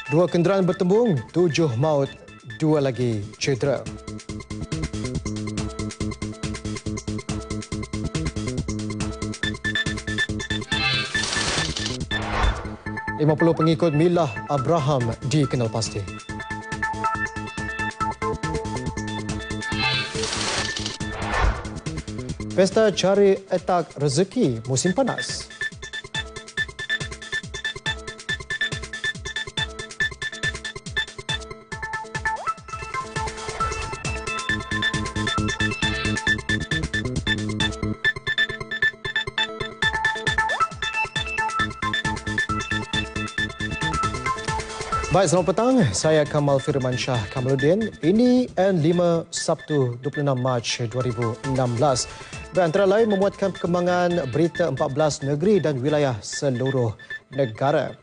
Dua kenderaan bertembung, 7 maut, 2 lagi cedera. Lima 50 pengikut milah Abraham dikenal pasti. Pesta cari etak rezeki musim panas. Baik, selamat petang. Saya Kamal Firmansyah Kamaluddin. Ini N5 Sabtu 26 Mac 2016. Antara lain memuatkan perkembangan berita 14 negeri dan wilayah seluruh negara.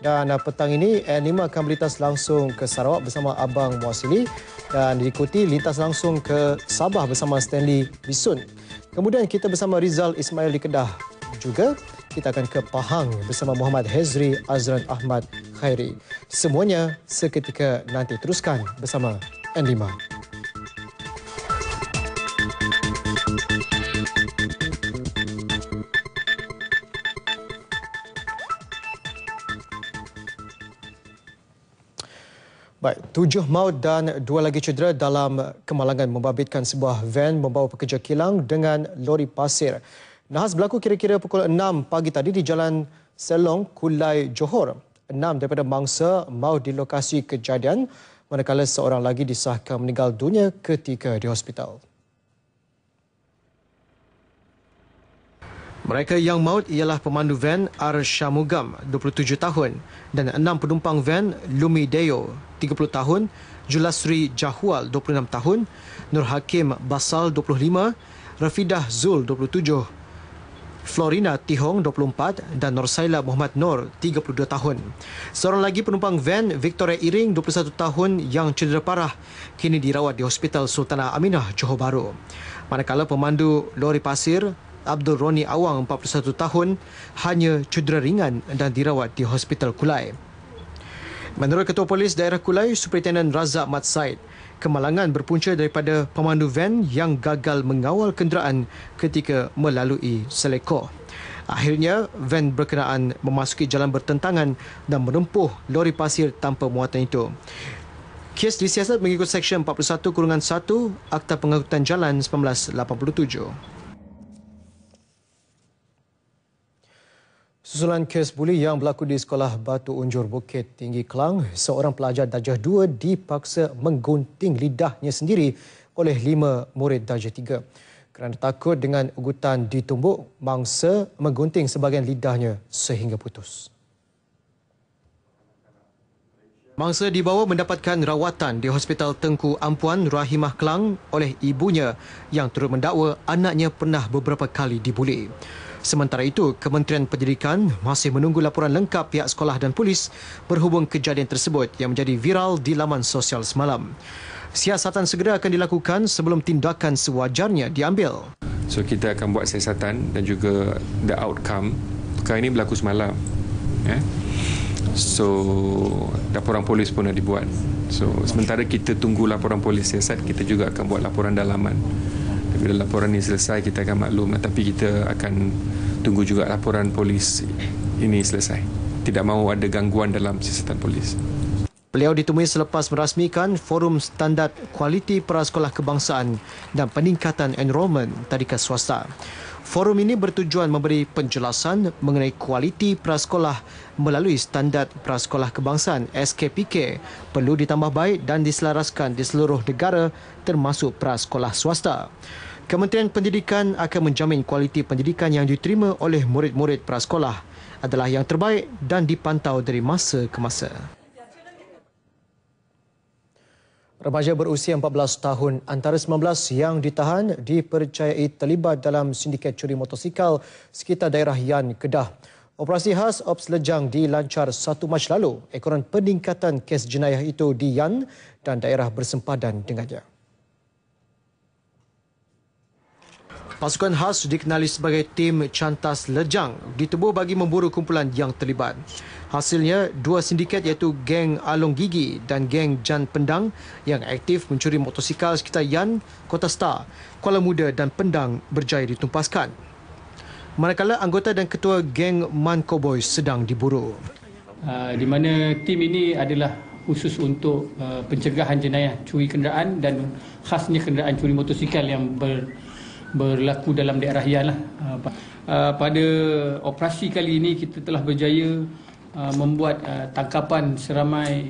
Dan petang ini N5 akan melintas langsung ke Sarawak bersama Abang Muasili dan diikuti lintas langsung ke Sabah bersama Stanley Bisun. Kemudian kita bersama Rizal Ismail di Kedah. Juga kita akan ke Pahang bersama Muhammad Hezri Azran Ahmad Khairi. Semuanya seketika nanti. Teruskan bersama N5. Baik, 7 maut dan 2 lagi cedera dalam kemalangan membabitkan sebuah van membawa pekerja kilang dengan lori pasir. Nahas berlaku kira-kira pukul 6 pagi tadi di Jalan Selong, Kulai, Johor. 6 daripada mangsa maut di lokasi kejadian, manakala seorang lagi disahkan meninggal dunia ketika di hospital. Mereka yang maut ialah pemandu van Arshamugam, 27 tahun dan 6 penumpang van Lumi Deo, 30 tahun, Julasri Jahwal, 26 tahun, Nur Hakim Basal, 25, Rafidah Zul, 27, Florina Tihong, 24 dan Norsaila Muhammad Nur, 32 tahun. Seorang lagi penumpang van Victoria Iring, 21 tahun yang cedera parah kini dirawat di Hospital Sultanah Aminah, Johor Bahru. Manakala pemandu lori pasir Abdul Roni Awang, 41 tahun, hanya cedera ringan dan dirawat di Hospital Kulai. Menurut Ketua Polis Daerah Kulai, Superintendent Razak Mat Said, kemalangan berpunca daripada pemandu van yang gagal mengawal kenderaan ketika melalui selekor. Akhirnya, van berkenaan memasuki jalan bertentangan dan menempuh lori pasir tanpa muatan itu. Kes disiasat mengikut Seksyen 41-1 Akta Pengangkutan Jalan 1987. Susulan kes buli yang berlaku di Sekolah Batu Unjur Bukit Tinggi Kelang, seorang pelajar darjah 2 dipaksa menggunting lidahnya sendiri oleh 5 murid darjah 3. Kerana takut dengan ugutan ditumbuk, mangsa menggunting sebahagian lidahnya sehingga putus. Mangsa dibawa mendapatkan rawatan di Hospital Tengku Ampuan Rahimah Kelang oleh ibunya yang turut mendakwa anaknya pernah beberapa kali dibuli. Sementara itu, Kementerian Pendidikan masih menunggu laporan lengkap pihak sekolah dan polis berhubung kejadian tersebut yang menjadi viral di laman sosial semalam. Siasatan segera akan dilakukan sebelum tindakan sewajarnya diambil. So kita akan buat siasatan dan juga the outcome. Perkara ini berlaku semalam. So laporan polis pun dah dibuat. So sementara kita tunggu laporan polis siasat, kita juga akan buat laporan dalaman. Bila laporan ini selesai, kita akan maklum. Tapi kita akan tunggu juga laporan polis ini selesai. Tidak mahu ada gangguan dalam siasatan polis. Beliau ditemui selepas merasmikan Forum Standard Kualiti Prasekolah Kebangsaan dan Peningkatan Enrolment Tadika Swasta. Forum ini bertujuan memberi penjelasan mengenai kualiti prasekolah melalui Standard Prasekolah Kebangsaan SKPK perlu ditambah baik dan diselaraskan di seluruh negara termasuk prasekolah swasta. Kementerian Pendidikan akan menjamin kualiti pendidikan yang diterima oleh murid-murid prasekolah adalah yang terbaik dan dipantau dari masa ke masa. Remaja berusia 14 tahun antara 19 yang ditahan dipercayai terlibat dalam sindiket curi motosikal sekitar daerah Yan, Kedah. Operasi khas Ops Lejang dilancar 1 Mac lalu. Ekoran peningkatan kes jenayah itu di Yan dan daerah bersempadan dengannya. Pasukan khas dikenali sebagai tim cantas lejang ditubuh bagi memburu kumpulan yang terlibat. Hasilnya, dua sindiket iaitu geng Along Gigi dan geng Jan Pendang yang aktif mencuri motosikal sekitar Yan, Kota Star, Kuala Muda dan Pendang berjaya ditumpaskan. Manakala anggota dan ketua geng Man Cowboys sedang diburu. Di mana tim ini adalah khusus untuk pencegahan jenayah curi kenderaan dan khasnya kenderaan curi motosikal yang berlaku dalam daerah Yan lah. Pada operasi kali ini kita telah berjaya membuat tangkapan seramai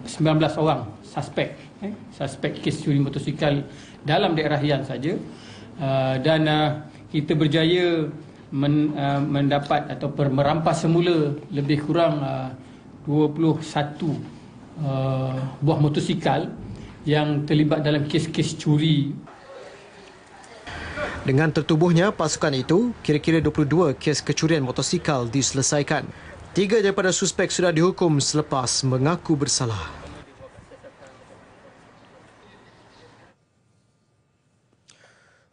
19 orang suspek kes curi motosikal dalam daerah Yan saja, dan kita berjaya mendapat atau merampas semula lebih kurang 21 buah motosikal yang terlibat dalam kes-kes curi. Dengan tertubuhnya pasukan itu, kira-kira 22 kes kecurian motosikal diselesaikan. 3 daripada suspek sudah dihukum selepas mengaku bersalah.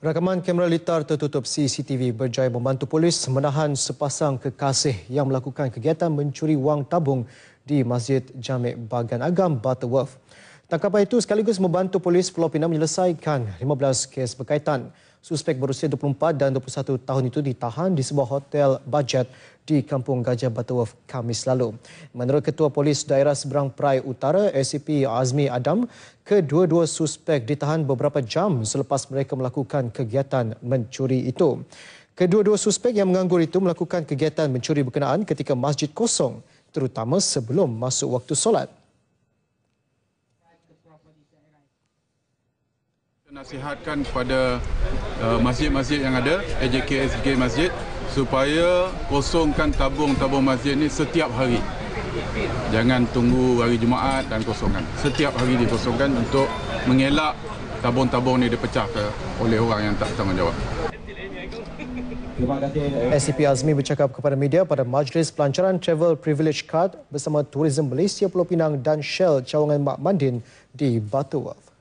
Rakaman kamera litar tertutup CCTV berjaya membantu polis menahan sepasang kekasih yang melakukan kegiatan mencuri wang tabung di Masjid Jami' Bagan Agam, Butterworth. Tangkapan itu sekaligus membantu polis Pulau Pinang menyelesaikan 15 kes berkaitan. Suspek berusia 24 dan 21 tahun itu ditahan di sebuah hotel bajet di Kampung Gajah Butterworth Khamis lalu. Menurut Ketua Polis Daerah Seberang Perai Utara, ACP Azmi Adam, kedua-dua suspek ditahan beberapa jam selepas mereka melakukan kegiatan mencuri itu. Kedua-dua suspek yang menganggur itu melakukan kegiatan mencuri berkenaan ketika masjid kosong, terutama sebelum masuk waktu solat. Nasihatkan kepada masjid-masjid yang ada, AJK, SJK masjid, supaya kosongkan tabung-tabung masjid ini setiap hari. Jangan tunggu hari Jumaat dan kosongkan. Setiap hari dikosongkan untuk mengelak tabung-tabung ini dipecah oleh orang yang tak bertanggungjawab. SCP Azmi bercakap kepada media pada majlis pelancaran Travel Privilege Card bersama Tourism Malaysia Pulau Pinang dan Shell Cawangan Mak Mandin di Butterworth.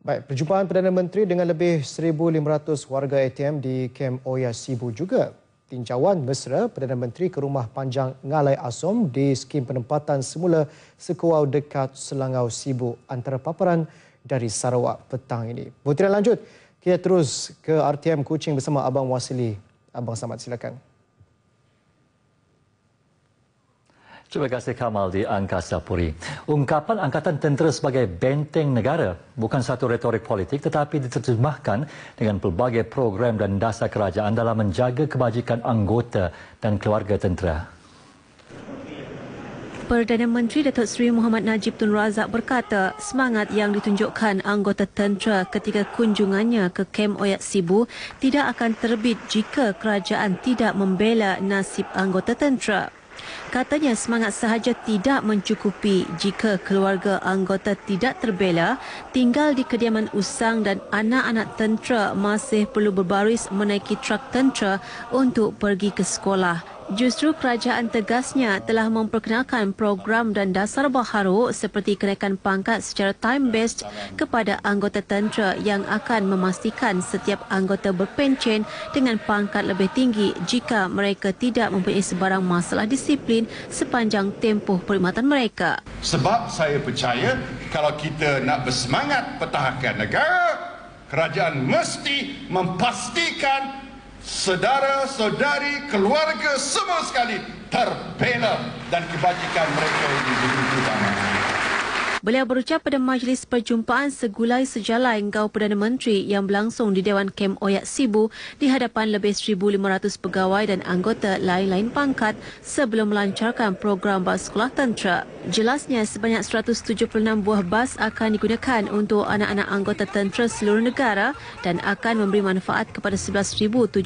Baik, perjumpaan Perdana Menteri dengan lebih 1,500 warga ATM di Kem Oya Sibu juga. Tinjauan mesra Perdana Menteri ke Rumah Panjang Ngalai Asom di skim penempatan semula Sekuau dekat Selangau Sibu antara paparan dari Sarawak petang ini. Butiran lanjut, kita terus ke RTM Kuching bersama Abang Wasili. Abang Samad, silakan. Terima kasih Kamal di Angkasa Puri. Ungkapan Angkatan Tentera sebagai benteng negara bukan satu retorik politik tetapi diterjemahkan dengan pelbagai program dan dasar kerajaan dalam menjaga kebajikan anggota dan keluarga tentera. Perdana Menteri Datuk Seri Muhammad Najib Tun Razak berkata semangat yang ditunjukkan anggota tentera ketika kunjungannya ke Kem Oyat Sibu tidak akan terbit jika kerajaan tidak membela nasib anggota tentera. Katanya semangat sahaja tidak mencukupi jika keluarga anggota tidak terbela, tinggal di kediaman usang dan anak-anak tentera masih perlu berbaris menaiki trak tentera untuk pergi ke sekolah. Justru kerajaan tegasnya telah memperkenalkan program dan dasar baharu seperti kenaikan pangkat secara time-based kepada anggota tentera yang akan memastikan setiap anggota berpencen dengan pangkat lebih tinggi jika mereka tidak mempunyai sebarang masalah disiplin sepanjang tempoh perkhidmatan mereka. Sebab saya percaya kalau kita nak bersemangat pertahankan negara, kerajaan mesti memastikan saudara-saudari, keluarga semua sekali terbela dan kebajikan mereka ini diutama. Beliau berucap pada majlis perjumpaan segulai sejalai Engkau Perdana Menteri yang berlangsung di Dewan Kem Oyat Sibu di hadapan lebih 1,500 pegawai dan anggota lain-lain pangkat sebelum melancarkan program bas sekolah tentera. Jelasnya sebanyak 176 buah bas akan digunakan untuk anak-anak anggota tentera seluruh negara dan akan memberi manfaat kepada 11,725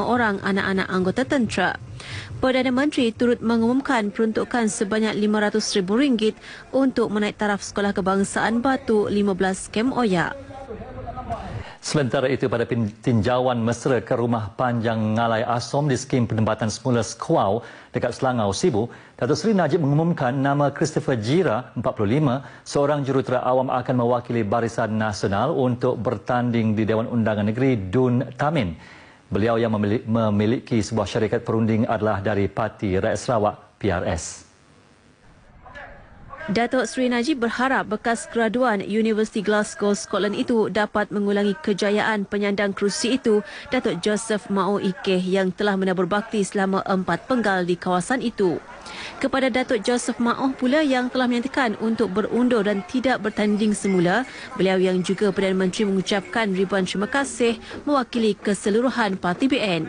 orang anak-anak anggota tentera. Perdana Menteri turut mengumumkan peruntukan sebanyak RM500,000 untuk menaik taraf sekolah kebangsaan Batu 15 Kem Oya. Sementara itu, pada tinjauan mesra ke rumah panjang Ngalai Asom di skim penempatan semula Squaw dekat Selangau, Sibu, Datuk Seri Najib mengumumkan nama Christopher Jira, 45, seorang jurutera awam akan mewakili Barisan Nasional untuk bertanding di Dewan Undangan Negeri Dun Tamin. Beliau yang memiliki sebuah syarikat perunding adalah dari Parti Rakyat Sarawak, PRS. Datuk Seri Najib berharap bekas graduan Universiti Glasgow, Scotland itu dapat mengulangi kejayaan penyandang kerusi itu, Datuk Joseph Mao Ikeh, yang telah menabur bakti selama 4 penggal di kawasan itu. Kepada Datuk Joseph Mao pula yang telah menyatakan untuk berundur dan tidak bertanding semula, beliau yang juga Perdana Menteri mengucapkan ribuan terima kasih mewakili keseluruhan Parti BN.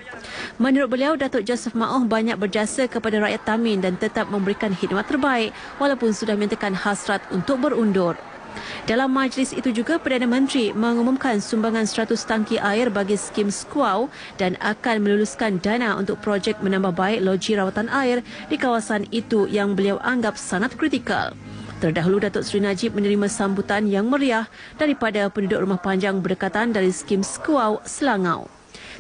Menurut beliau, Datuk Joseph Mao banyak berjasa kepada rakyat Tamin dan tetap memberikan khidmat terbaik walaupun sudah menyatakan hasrat untuk berundur. Dalam majlis itu juga, Perdana Menteri mengumumkan sumbangan 100 tangki air bagi skim Squaw dan akan meluluskan dana untuk projek menambah baik loji rawatan air di kawasan itu yang beliau anggap sangat kritikal. Terdahulu, Datuk Seri Najib menerima sambutan yang meriah daripada penduduk rumah panjang berdekatan dari skim Squaw, Selangau.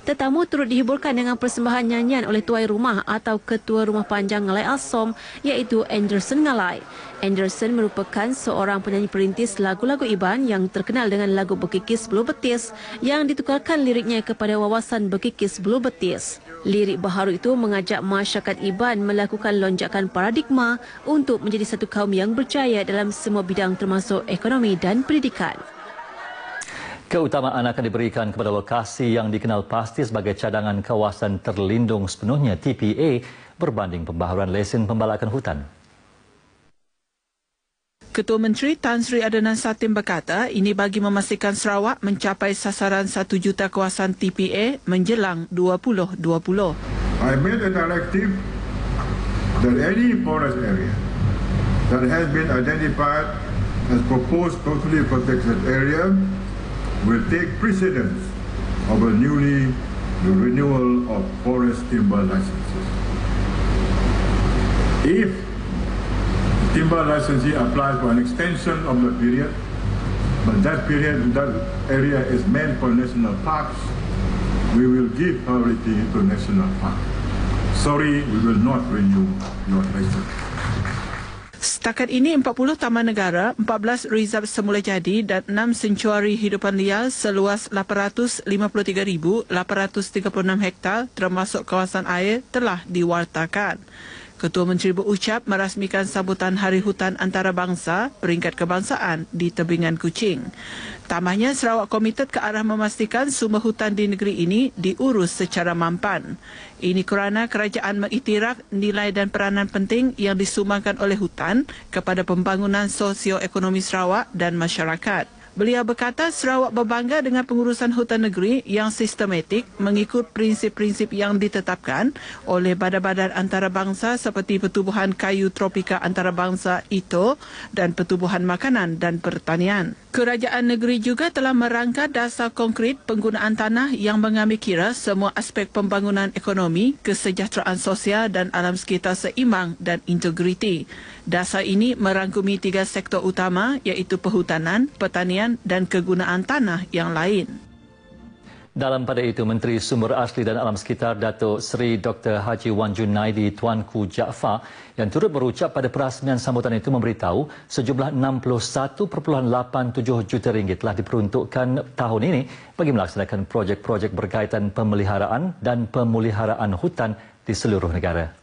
Tetamu turut dihiburkan dengan persembahan nyanyian oleh tuai rumah atau ketua rumah panjang Ngalai Asom, iaitu Anderson Ngalai. Anderson merupakan seorang penyanyi perintis lagu-lagu Iban yang terkenal dengan lagu Berkikis Bulu Betis yang ditukarkan liriknya kepada wawasan Berkikis Bulu Betis. Lirik baharu itu mengajak masyarakat Iban melakukan lonjakan paradigma untuk menjadi satu kaum yang berjaya dalam semua bidang termasuk ekonomi dan pendidikan. Keutamaan akan diberikan kepada lokasi yang dikenal pasti sebagai cadangan kawasan terlindung sepenuhnya TPA berbanding pembaharuan lesen pembalakan hutan. Ketua Menteri Tan Sri Adnan Satin berkata ini bagi memastikan Sarawak mencapai sasaran 1 juta kawasan TPA menjelang 2020. I made a directive that any forest area that has been identified as proposed totally protected area will take precedence of a the renewal of forest timber licenses. If the timber licensee applies for an extension of the period, but that area is meant for national parks, we will give priority to national park. Sorry, we will not renew your license. Setakat ini 40 taman negara, 14 reserve semula jadi dan 6 sentuari hidupan liar seluas 853,836 hektar termasuk kawasan air telah diwartakan. Ketua Menteri berucap merasmikan sambutan Hari Hutan Antarabangsa peringkat kebangsaan di Tebingan Kuching. Tambahnya, Sarawak komited ke arah memastikan sumber hutan di negeri ini diurus secara mampan. Ini kerana kerajaan mengiktiraf nilai dan peranan penting yang disumbangkan oleh hutan kepada pembangunan sosioekonomi Sarawak dan masyarakat. Beliau berkata Sarawak berbangga dengan pengurusan hutan negeri yang sistematik mengikut prinsip-prinsip yang ditetapkan oleh badan-badan antarabangsa seperti Pertubuhan Kayu Tropika Antarabangsa ITO dan Pertubuhan Makanan dan Pertanian. Kerajaan negeri juga telah merangka dasar konkret penggunaan tanah yang mengambil kira semua aspek pembangunan ekonomi, kesejahteraan sosial dan alam sekitar seimbang dan integriti. Dasar ini merangkumi 3 sektor utama iaitu perhutanan, pertanian dan kegunaan tanah yang lain. Dalam pada itu, Menteri Sumber Asli dan Alam Sekitar Datuk Seri Dr. Haji Wan Junaidi Tuanku Jaafar yang turut berucap pada perasmian sambutan itu memberitahu sejumlah 61.87 juta ringgit telah diperuntukkan tahun ini bagi melaksanakan projek-projek berkaitan pemeliharaan dan pemuliharaan hutan di seluruh negara.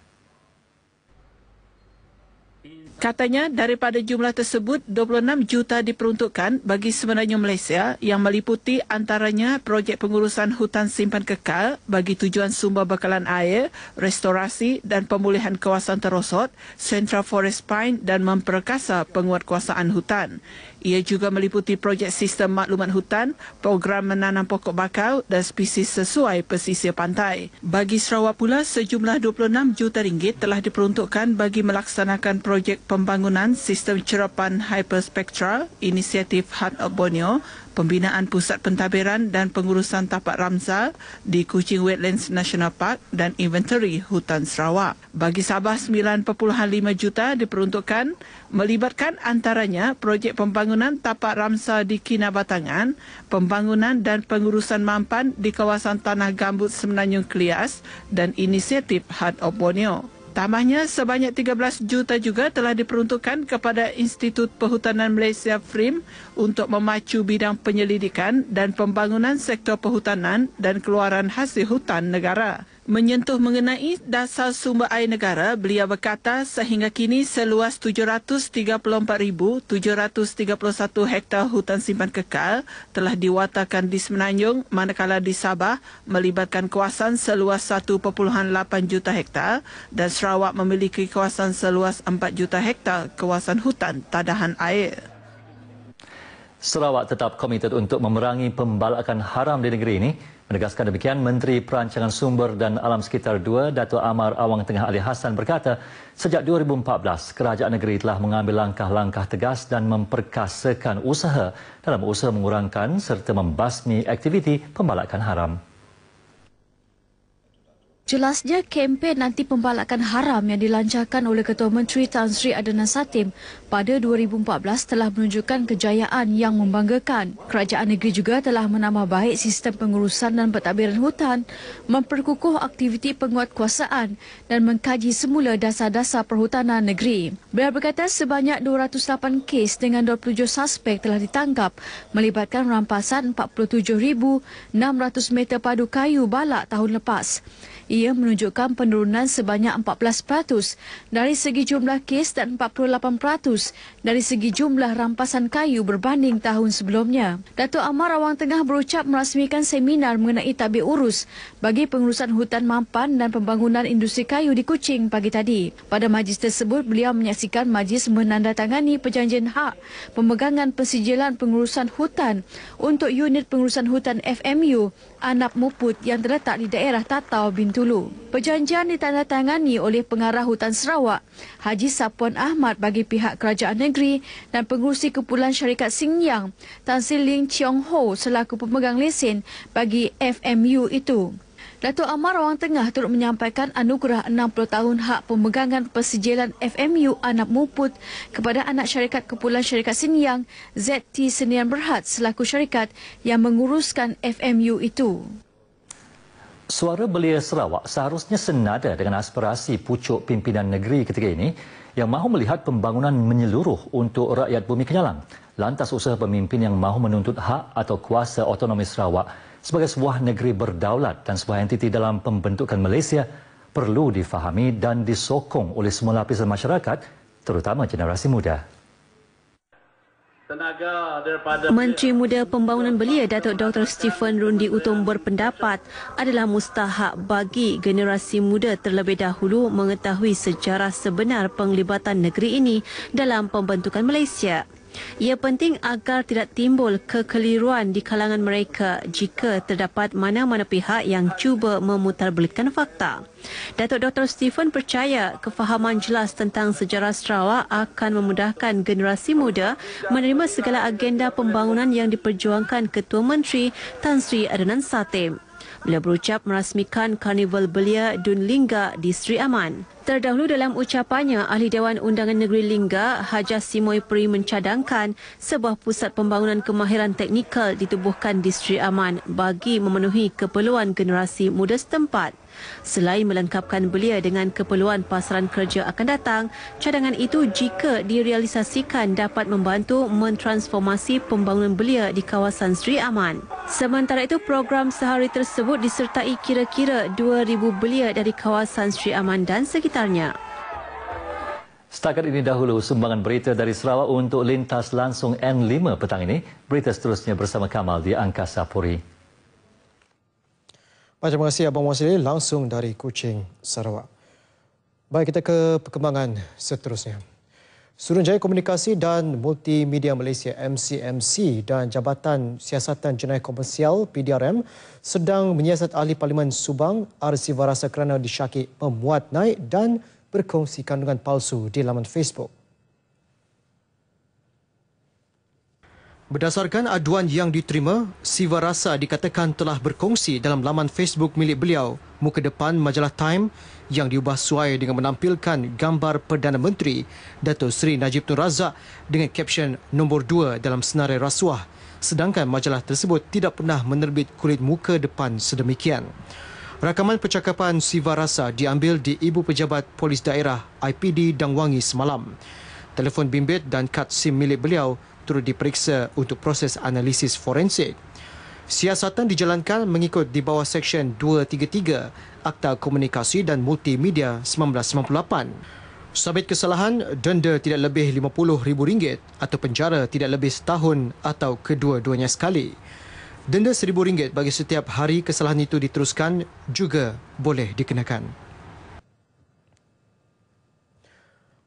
Katanya daripada jumlah tersebut, 26 juta diperuntukkan bagi semenanjung Malaysia yang meliputi antaranya projek pengurusan hutan simpan kekal bagi tujuan sumber bekalan air, restorasi dan pemulihan kawasan terosot, Central Forest Pine dan memperkasa penguatkuasaan hutan. Ia juga meliputi projek sistem maklumat hutan, program menanam pokok bakau dan spesies sesuai pesisir pantai. Bagi Sarawak pula, sejumlah 26 juta ringgit telah diperuntukkan bagi melaksanakan projek pembangunan sistem cerapan hyperspektral, inisiatif Heart of Borneo, pembinaan pusat pentadbiran dan pengurusan tapak Ramsar di Kuching Wetlands National Park dan inventory hutan Sarawak. Bagi Sabah, 9.5 juta diperuntukkan melibatkan antaranya projek pembangunan tapak Ramsar di Kinabatangan, pembangunan dan pengurusan mampan di kawasan tanah gambut Semenanjung Klias dan inisiatif Heart of Borneo. Tambahnya, sebanyak 13 juta juga telah diperuntukkan kepada Institut Perhutanan Malaysia FRIM untuk memacu bidang penyelidikan dan pembangunan sektor perhutanan dan keluaran hasil hutan negara. Menyentuh mengenai dasar sumber air negara, beliau berkata sehingga kini seluas 734,731 hektar hutan simpan kekal telah diwatakan di Semenanjung, manakala di Sabah melibatkan kawasan seluas 1.8 juta hektar dan Sarawak memiliki kawasan seluas 4 juta hektar kawasan hutan tadahan air. Sarawak tetap komited untuk memerangi pembalakan haram di negeri ini. Menegaskan demikian, Menteri Perancangan Sumber dan Alam Sekitar 2, Dato' Amar Awang Tengah Ali Hassan berkata, sejak 2014, kerajaan negeri telah mengambil langkah-langkah tegas dan memperkasakan usaha dalam usaha mengurangkan serta membasmi aktiviti pembalakan haram. Jelasnya, kempen anti pembalakan haram yang dilancarkan oleh Ketua Menteri Tan Sri Adnan Satim pada 2014 telah menunjukkan kejayaan yang membanggakan. Kerajaan negeri juga telah menambah baik sistem pengurusan dan pentadbiran hutan, memperkukuh aktiviti penguatkuasaan dan mengkaji semula dasar-dasar perhutanan negeri. Beliau berkata sebanyak 208 kes dengan 27 suspek telah ditangkap melibatkan rampasan 47,600 meter padu kayu balak tahun lepas. Ia menunjukkan penurunan sebanyak 14% dari segi jumlah kes dan 48% dari segi jumlah rampasan kayu berbanding tahun sebelumnya. Dato' Amar Awang Tengah berucap merasmikan seminar mengenai tadbir urus bagi pengurusan hutan mampan dan pembangunan industri kayu di Kuching pagi tadi. Pada majlis tersebut, beliau menyaksikan majlis menandatangani perjanjian hak pemegangan pensijilan pengurusan hutan untuk unit pengurusan hutan FMU Anap Muput yang terletak di daerah Tatau Bintulu. Perjanjian ditandatangani oleh Pengarah Hutan Sarawak, Haji Sapuan Ahmad bagi pihak kerajaan negeri dan pengurusi kumpulan syarikat Xingyang, Tan Sri Ling Cheong Ho selaku pemegang lesen bagi FMU itu. Dato' Amar Awang Tengah turut menyampaikan anugerah 60 tahun hak pemegangan persijilan FMU Anap Muput kepada anak syarikat kumpulan syarikat Xingyang, ZT Senian Berhad selaku syarikat yang menguruskan FMU itu. Suara Belia Sarawak seharusnya senada dengan aspirasi pucuk pimpinan negeri ketika ini yang mahu melihat pembangunan menyeluruh untuk rakyat Bumi Kenyalang. Lantas usaha pemimpin yang mahu menuntut hak atau kuasa otonomi Sarawak sebagai sebuah negeri berdaulat dan sebuah entiti dalam pembentukan Malaysia perlu difahami dan disokong oleh semua lapisan masyarakat, terutama generasi muda. Menteri Muda Pembangunan Belia Datuk Dr. Stephen Rundi Utom berpendapat adalah mustahak bagi generasi muda terlebih dahulu mengetahui sejarah sebenar penglibatan negeri ini dalam pembentukan Malaysia. Ia penting agar tidak timbul kekeliruan di kalangan mereka jika terdapat mana-mana pihak yang cuba memutarbelitkan fakta. Datuk Dr. Stephen percaya kefahaman jelas tentang sejarah Sarawak akan memudahkan generasi muda menerima segala agenda pembangunan yang diperjuangkan Ketua Menteri Tan Sri Adnan Satim. Beliau berucap merasmikan Karnival Belia Dun Lingga di Sri Aman. Terdahulu dalam ucapannya, Ahli Dewan Undangan Negeri Lingga, Hajah Simoy Peri mencadangkan sebuah pusat pembangunan kemahiran teknikal ditubuhkan di Sri Aman bagi memenuhi keperluan generasi muda setempat. Selain melengkapkan belia dengan keperluan pasaran kerja akan datang, cadangan itu jika direalisasikan dapat membantu mentransformasi pembangunan belia di kawasan Sri Aman. Sementara itu, program sehari tersebut disertai kira-kira 2,000 belia dari kawasan Sri Aman dan sekitarnya. Setakat ini dahulu sumbangan berita dari Sarawak untuk lintas langsung N5 petang ini. Berita seterusnya bersama Kamal di Angkasa Puri. Terima kasih Abang Wasili langsung dari Kuching, Sarawak. Baik, kita ke perkembangan seterusnya. Suruhanjaya Komunikasi dan Multimedia Malaysia MCMC dan Jabatan Siasatan Jenayah Komersial PDRM sedang menyiasat ahli Parlimen Subang Arsi Varasa kerana disyakik memuat naik dan berkongsi kandungan palsu di laman Facebook. Berdasarkan aduan yang diterima, Siva Rasa dikatakan telah berkongsi dalam laman Facebook milik beliau muka depan majalah Time yang diubah suai dengan menampilkan gambar Perdana Menteri Datuk Seri Najib Tun Razak dengan caption nombor 2 dalam senarai rasuah, sedangkan majalah tersebut tidak pernah menerbit kulit muka depan sedemikian. Rakaman percakapan Siva Rasa diambil di Ibu Pejabat Polis Daerah IPD Dangwangi semalam. Telefon bimbit dan kad SIM milik beliau turut diperiksa untuk proses analisis forensik. Siasatan dijalankan mengikut di bawah Seksyen 233 Akta Komunikasi dan Multimedia 1998. Sabit kesalahan, denda tidak lebih RM50,000 atau penjara tidak lebih setahun atau kedua-duanya sekali. Denda RM1,000 bagi setiap hari kesalahan itu diteruskan juga boleh dikenakan.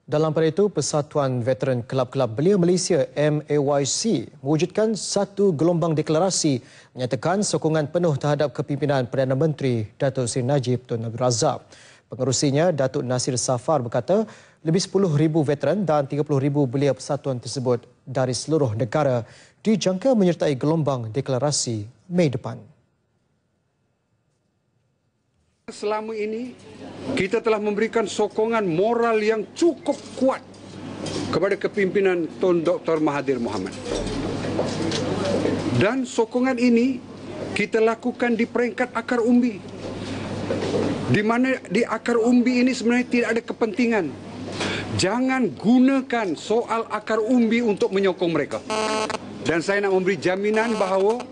Dalam pada itu, Persatuan Veteran Kelab-Kelab Belia Malaysia MAYC mewujudkan satu gelombang deklarasi menyatakan sokongan penuh terhadap kepimpinan Perdana Menteri Datuk Seri Najib Tun Razak. Pengerusinya, Datuk Nasir Safar berkata, lebih 10,000 veteran dan 30,000 belia persatuan tersebut dari seluruh negara dijangka menyertai gelombang deklarasi Mei depan. Selama ini, kita telah memberikan sokongan moral yang cukup kuat kepada kepimpinan Tun Dr. Mahathir Mohamad. Dan sokongan ini kita lakukan di peringkat akar umbi. Di mana di akar umbi ini sebenarnya tidak ada kepentingan. Jangan gunakan soal akar umbi untuk menyokong mereka. Dan saya nak memberi jaminan bahawa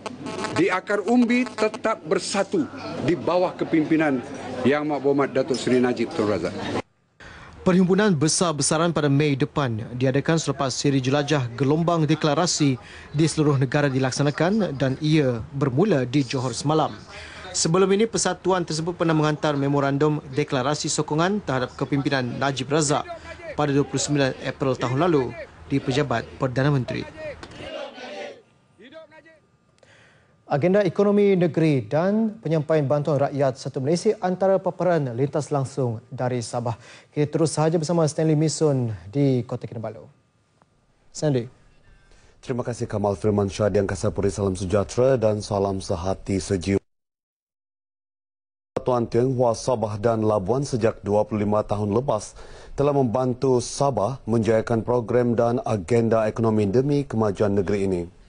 di akar umbi tetap bersatu di bawah kepimpinan Yang Mahmud Datuk Seri Najib Tun Razak. Perhimpunan besar-besaran pada Mei depan diadakan selepas siri jelajah gelombang deklarasi di seluruh negara dilaksanakan dan ia bermula di Johor semalam. Sebelum ini, persatuan tersebut pernah menghantar memorandum deklarasi sokongan terhadap kepimpinan Najib Razak pada 29 April tahun lalu di Pejabat Perdana Menteri. Agenda ekonomi negeri dan penyampaian bantuan rakyat satu Malaysia antara paparan lintas langsung dari Sabah. Kita terus sahaja bersama Stanley Misun di Kota Kinabalu. Stanley. Terima kasih Kamal Firmansyah di Angkasa Puri. Salam sejahtera dan salam sehati sejiwa. Persatuan Tionghoa Sabah dan Labuan sejak 25 tahun lepas telah membantu Sabah menjayakan program dan agenda ekonomi demi kemajuan negeri ini.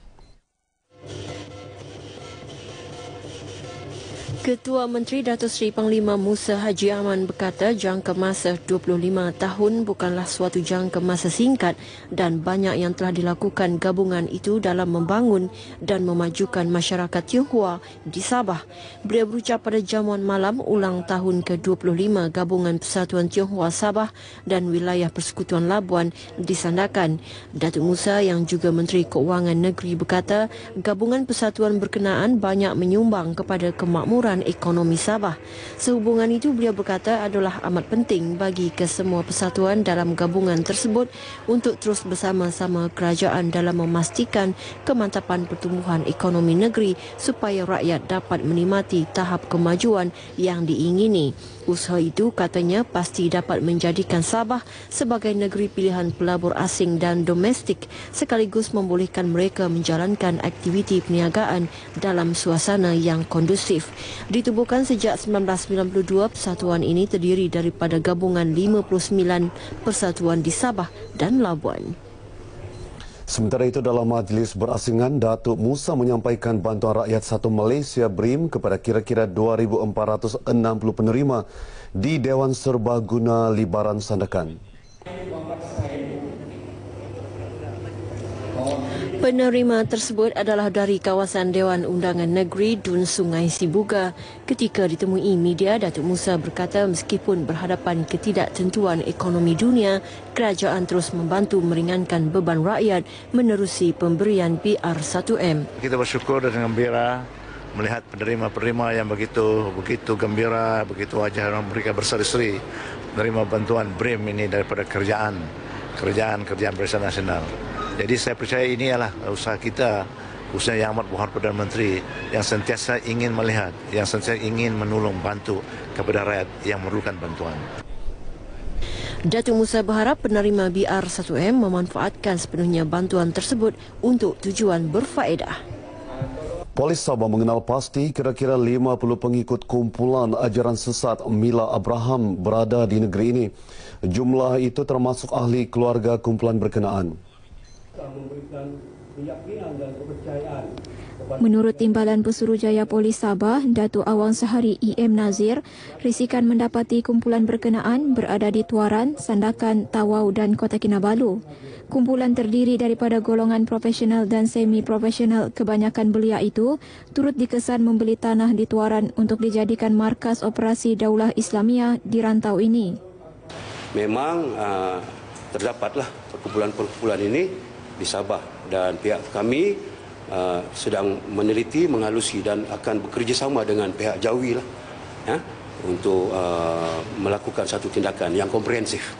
Ketua Menteri Datuk Seri Panglima Musa Haji Aman berkata jangka masa 25 tahun bukanlah suatu jangka masa singkat dan banyak yang telah dilakukan gabungan itu dalam membangun dan memajukan masyarakat Tionghoa di Sabah. Beliau berucap pada jamuan malam ulang tahun ke-25 Gabungan Persatuan Tionghoa Sabah dan Wilayah Persekutuan Labuan di Sandakan. Datuk Musa yang juga Menteri Keuangan Negeri berkata gabungan persatuan berkenaan banyak menyumbang kepada kemakmuran ekonomi Sabah. Sehubungan itu, beliau berkata adalah amat penting bagi kesemua persatuan dalam gabungan tersebut untuk terus bersama-sama kerajaan dalam memastikan kemantapan pertumbuhan ekonomi negeri supaya rakyat dapat menikmati tahap kemajuan yang diingini. Usaha itu katanya pasti dapat menjadikan Sabah sebagai negeri pilihan pelabur asing dan domestik sekaligus membolehkan mereka menjalankan aktiviti perniagaan dalam suasana yang kondusif. Ditubuhkan sejak 1992, persatuan ini terdiri daripada gabungan 59 persatuan di Sabah dan Labuan. Sementara itu, dalam majlis berasingan, Datuk Musa menyampaikan bantuan rakyat satu Malaysia BRIM kepada kira-kira 2,460 penerima di Dewan Serbaguna Libaran Sandakan. Penerima tersebut adalah dari kawasan Dewan Undangan Negeri Dun Sungai Sibuga. Ketika ditemui media, Datuk Musa berkata meskipun berhadapan ketidaktentuan ekonomi dunia, kerajaan terus membantu meringankan beban rakyat menerusi pemberian PR1M. Kita bersyukur dan gembira melihat penerima-penerima yang begitu gembira, begitu wajah mereka berseri-seri menerima bantuan BRIM ini daripada kerjaan Barisan Nasional. Jadi saya percaya ini adalah usaha kita, usaha Yang Amat Berhormat Perdana Menteri yang sentiasa ingin melihat, yang sentiasa ingin menolong, bantu kepada rakyat yang memerlukan bantuan. Datuk Musa berharap penerima BR1M memanfaatkan sepenuhnya bantuan tersebut untuk tujuan berfaedah. Polis Sabah mengenal pasti kira-kira 50 pengikut kumpulan ajaran sesat Mila Abraham berada di negeri ini. Jumlah itu termasuk ahli keluarga kumpulan berkenaan. Menurut Timbalan Pesuruhjaya Polis Sabah, Datuk Awang Sehari E.M. Nazir, risikan mendapati kumpulan berkenaan berada di Tuaran, Sandakan, Tawau dan Kota Kinabalu. Kumpulan terdiri daripada golongan profesional dan semi-profesional. Kebanyakan belia itu turut dikesan membeli tanah di Tuaran untuk dijadikan markas operasi Daulah Islamiah di rantau ini. Memang terdapatlah perkumpulan-perkumpulan ini di Sabah dan pihak kami sedang meneliti, menghalusi dan akan bekerjasama dengan pihak Jawi lah, ya, untuk melakukan satu tindakan yang komprehensif.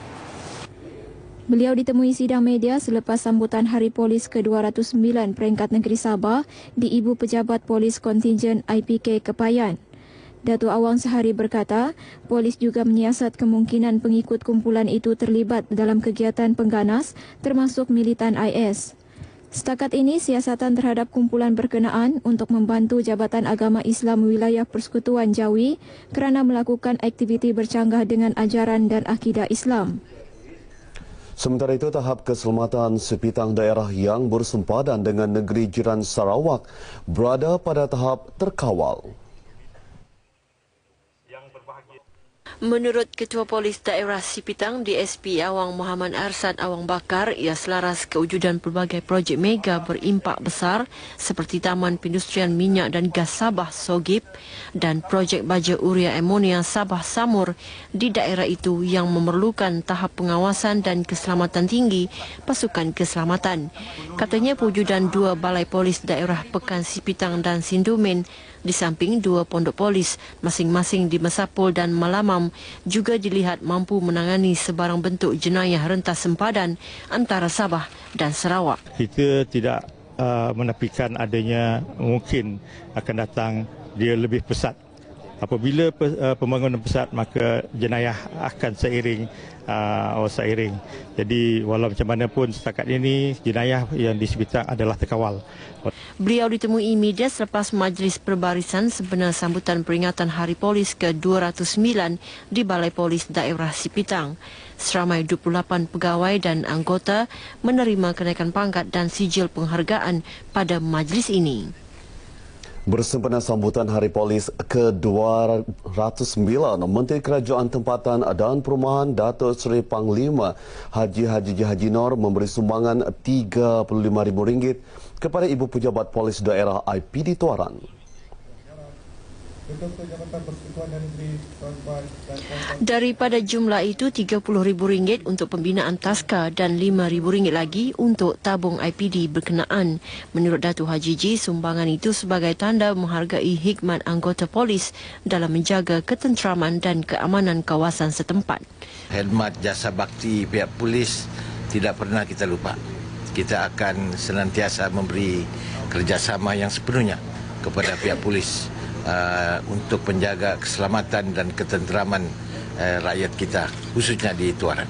Beliau ditemui sidang media selepas sambutan Hari Polis ke-209 peringkat negeri Sabah di Ibu Pejabat Polis Kontingen IPK Kepayan. Datuk Awang Sehari berkata, polis juga menyiasat kemungkinan pengikut kumpulan itu terlibat dalam kegiatan pengganas termasuk militan IS. Setakat ini, siasatan terhadap kumpulan berkenaan untuk membantu Jabatan Agama Islam Wilayah Persekutuan Jawi kerana melakukan aktiviti bercanggah dengan ajaran dan akidah Islam. Sementara itu, tahap keselamatan sepitang daerah yang bersempadan dengan negeri jiran Sarawak berada pada tahap terkawal. Menurut Ketua Polis Daerah Sipitang DSP Awang Muhammad Arsad Awang Bakar, ia selaras kewujudan pelbagai projek mega berimpak besar seperti Taman Perindustrian Minyak dan Gas Sabah Sogip dan projek baja urea amonia Sabah Samur di daerah itu yang memerlukan tahap pengawasan dan keselamatan tinggi pasukan keselamatan. Katanya pewujudan 2 balai polis daerah Pekan Sipitang dan Sindumin di samping 2 pondok polis masing-masing di Mesapul dan Malamam juga dilihat mampu menangani sebarang bentuk jenayah rentas sempadan antara Sabah dan Sarawak. Kita tidak menafikan adanya mungkin akan datang dia lebih pesat. Apabila pembangunan pesat, maka jenayah akan seiring. Jadi walau macam mana pun setakat ini jenayah yang di Sipitang adalah terkawal. Beliau ditemui media selepas Majlis Perbarisan sempena sambutan peringatan Hari Polis ke-209 di Balai Polis Daerah Sipitang. Seramai 28 pegawai dan anggota menerima kenaikan pangkat dan sijil penghargaan pada majlis ini. Bersempena sambutan Hari Polis ke-209, Menteri Kerajaan Tempatan dan Perumahan Datuk Seri Panglima Haji Haji Nor memberi sumbangan RM35,000 kepada Ibu Pejabat Polis Daerah IPD Tuaran. Daripada jumlah itu, RM30,000 untuk pembinaan taska dan RM5,000 lagi untuk tabung IPD berkenaan. Menurut Datuk Haji Ji, sumbangan itu sebagai tanda menghargai hikmat anggota polis dalam menjaga ketenteraman dan keamanan kawasan setempat. Khidmat jasa bakti pihak polis tidak pernah kita lupa. Kita akan senantiasa memberi kerjasama yang sepenuhnya kepada pihak polis untuk menjaga keselamatan dan ketenteraman rakyat kita, khususnya di Tuaran.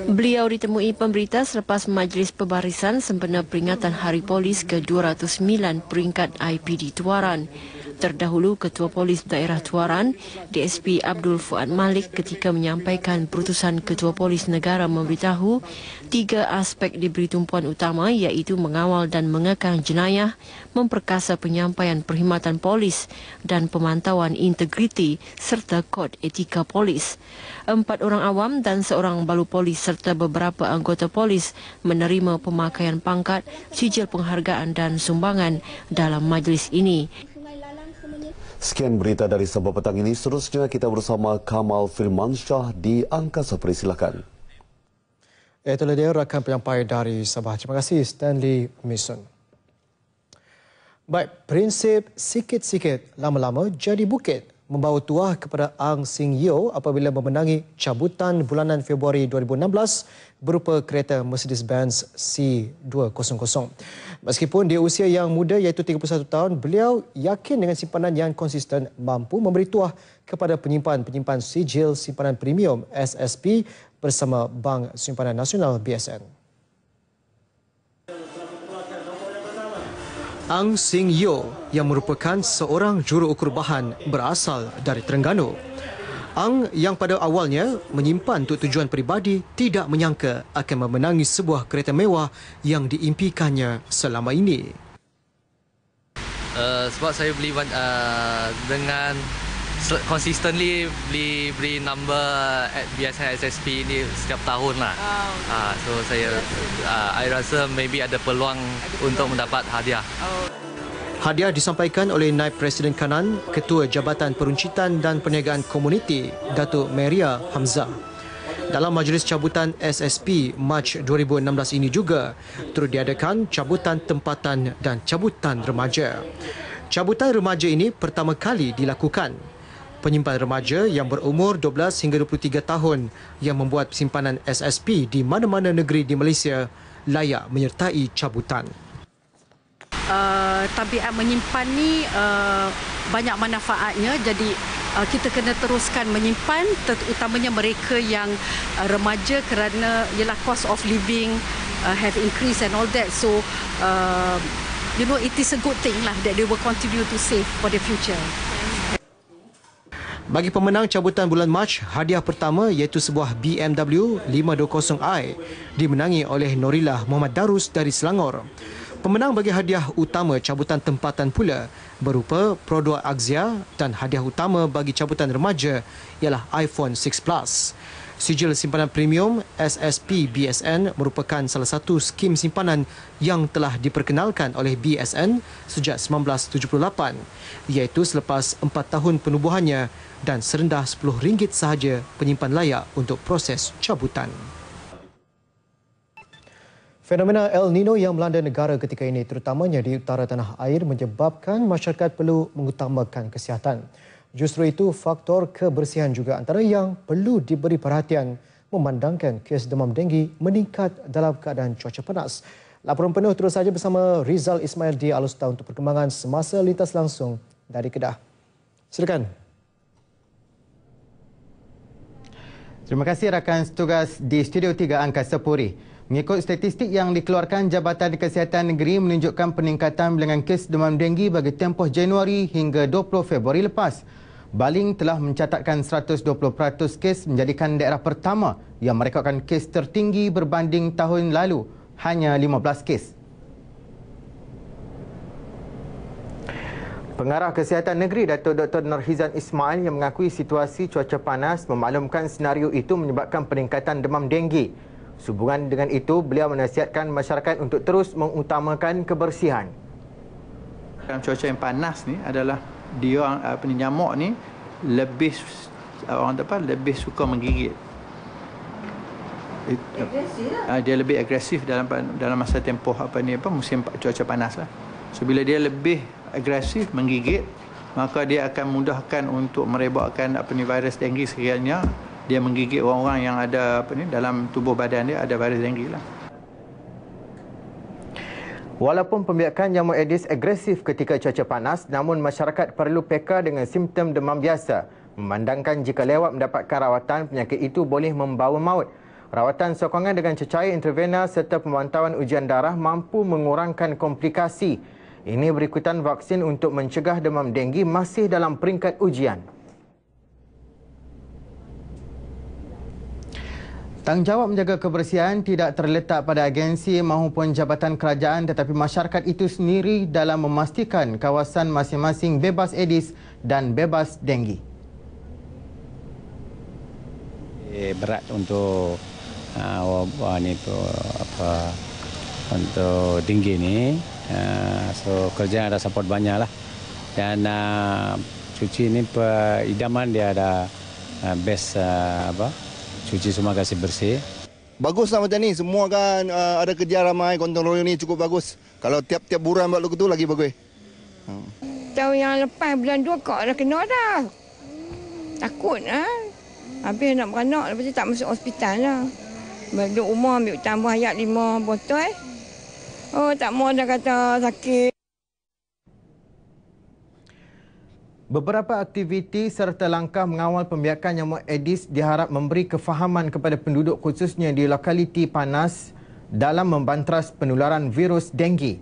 Beliau ditemui pemberita selepas Majlis Perbarisan sempena peringatan Hari Polis ke-209 peringkat IPD Tuaran. Terdahulu, Ketua Polis Daerah Tuaran, DSP Abdul Fuad Malik ketika menyampaikan perutusan Ketua Polis Negara memberitahu 3 aspek diberi tumpuan utama iaitu mengawal dan mengekang jenayah, memperkasa penyampaian perkhidmatan polis dan pemantauan integriti serta kod etika polis. 4 orang awam dan 1 balu polis serta beberapa anggota polis menerima pemakaian pangkat, sijil penghargaan dan sumbangan dalam majlis ini. Sekian berita dari Sabah petang ini. Seterusnya kita bersama Kamal Firmansyah di Angkasa Peri. Silakan. Itulah dia rakan penyampai dari Sabah. Terima kasih Stanley Mason. Baik, prinsip sikit-sikit lama-lama jadi bukit membawa tuah kepada Ang Sing Yeo apabila memenangi cabutan bulanan Februari 2016 berupa kereta Mercedes-Benz C200. Meskipun dia usia yang muda iaitu 31 tahun, beliau yakin dengan simpanan yang konsisten mampu memberi tuah kepada penyimpan-penyimpan sijil simpanan premium SSP bersama Bank Simpanan Nasional BSN. Ang Sing Yeo yang merupakan seorang juruukur bahan berasal dari Terengganu. Ang yang pada awalnya menyimpan untuk tujuan peribadi tidak menyangka akan memenangi sebuah kereta mewah yang diimpikannya selama ini. Sebab saya beli dengan consistently beli number at BSN SSP ini setiap tahun lah. So I rasa maybe ada peluang untuk mendapat hadiah. Hadiah disampaikan oleh Naib Presiden Kanan, Ketua Jabatan Peruncitan dan Perniagaan Komuniti, Datuk Maria Hamzah. Dalam majlis cabutan SSP Mac 2016 ini juga turut diadakan cabutan tempatan dan cabutan remaja. Cabutan remaja ini pertama kali dilakukan. Penyimpan remaja yang berumur 12 hingga 23 tahun yang membuat simpanan SSP di mana-mana negeri di Malaysia layak menyertai cabutan. Tabiat menyimpan ni banyak manfaatnya, jadi kita kena teruskan menyimpan, terutamanya mereka yang remaja, kerana ialah cost of living have increased and all that, so it is a good thing lah that they will continue to save for the future. Bagi pemenang cabutan bulan Mac, hadiah pertama iaitu sebuah BMW 520i dimenangi oleh Norilah Muhammad Darus dari Selangor. Pemenang bagi hadiah utama cabutan tempatan pula berupa produk Axia dan hadiah utama bagi cabutan remaja ialah iPhone 6 Plus. Sijil simpanan premium SSP BSN merupakan salah satu skim simpanan yang telah diperkenalkan oleh BSN sejak 1978, iaitu selepas 4 tahun penubuhannya dan serendah RM10 sahaja penyimpan layak untuk proses cabutan. Fenomena El Nino yang melanda negara ketika ini, terutamanya di utara tanah air, menyebabkan masyarakat perlu mengutamakan kesihatan. Justru itu, faktor kebersihan juga antara yang perlu diberi perhatian memandangkan kes demam denggi meningkat dalam keadaan cuaca panas. Laporan penuh terus saja bersama Rizal Ismail di Alustar untuk perkembangan semasa lintas langsung dari Kedah. Silakan. Terima kasih rakan tugas di Studio 3 Angkasa Puri. Mengikut statistik yang dikeluarkan Jabatan Kesihatan Negeri menunjukkan peningkatan bilangan kes demam denggi bagi tempoh Januari hingga 20 Februari lepas. Baling telah mencatatkan 120% kes, menjadikan daerah pertama yang merekodkan kes tertinggi berbanding tahun lalu, hanya 15 kes. Pengarah Kesihatan Negeri Datuk Dr. Nurhizan Ismail yang mengakui situasi cuaca panas memaklumkan senario itu menyebabkan peningkatan demam denggi. Sehubungan dengan itu, beliau menasihatkan masyarakat untuk terus mengutamakan kebersihan. Dalam cuaca yang panas ni adalah dia nyamuk ni lebih lebih suka menggigit. Dia lebih agresif dalam masa tempoh musim cuaca panas lah. So bila dia lebih agresif menggigit, maka dia akan mudahkan untuk merebakkan virus denggi sekiranya dia menggigit orang-orang yang ada dalam tubuh badan dia ada virus denggi lah. Walaupun pembiakan nyamuk Aedes agresif ketika cuaca panas, namun masyarakat perlu peka dengan simptom demam biasa. Memandangkan jika lewat mendapatkan rawatan, penyakit itu boleh membawa maut. Rawatan sokongan dengan cecair intravena serta pemantauan ujian darah mampu mengurangkan komplikasi. Ini berikutan vaksin untuk mencegah demam denggi masih dalam peringkat ujian. Tanggungjawab menjaga kebersihan tidak terletak pada agensi maupun jabatan kerajaan, tetapi masyarakat itu sendiri dalam memastikan kawasan masing-masing bebas Aedes dan bebas denggi. Berat untuk untuk denggi ni, so kerja ada support banyak lah, dan cuci ni idaman dia ada best cuci semua kasih bersih. Baguslah macam ni, semua kan ada kerja ramai, gotong royong ni cukup bagus. Kalau tiap-tiap bulan buat begitu lagi bagus. Tahun yang lepas bulan 2 kok dah kena dah. Takut lah. Habis nak beranak, lepas tu tak masuk hospital lah. Duduk rumah ambil tambah ayat 5 botol. Oh, tak mau dah kata sakit. Beberapa aktiviti serta langkah mengawal pembiakan nyamuk Aedes diharap memberi kefahaman kepada penduduk khususnya di lokaliti panas dalam membantras penularan virus denggi.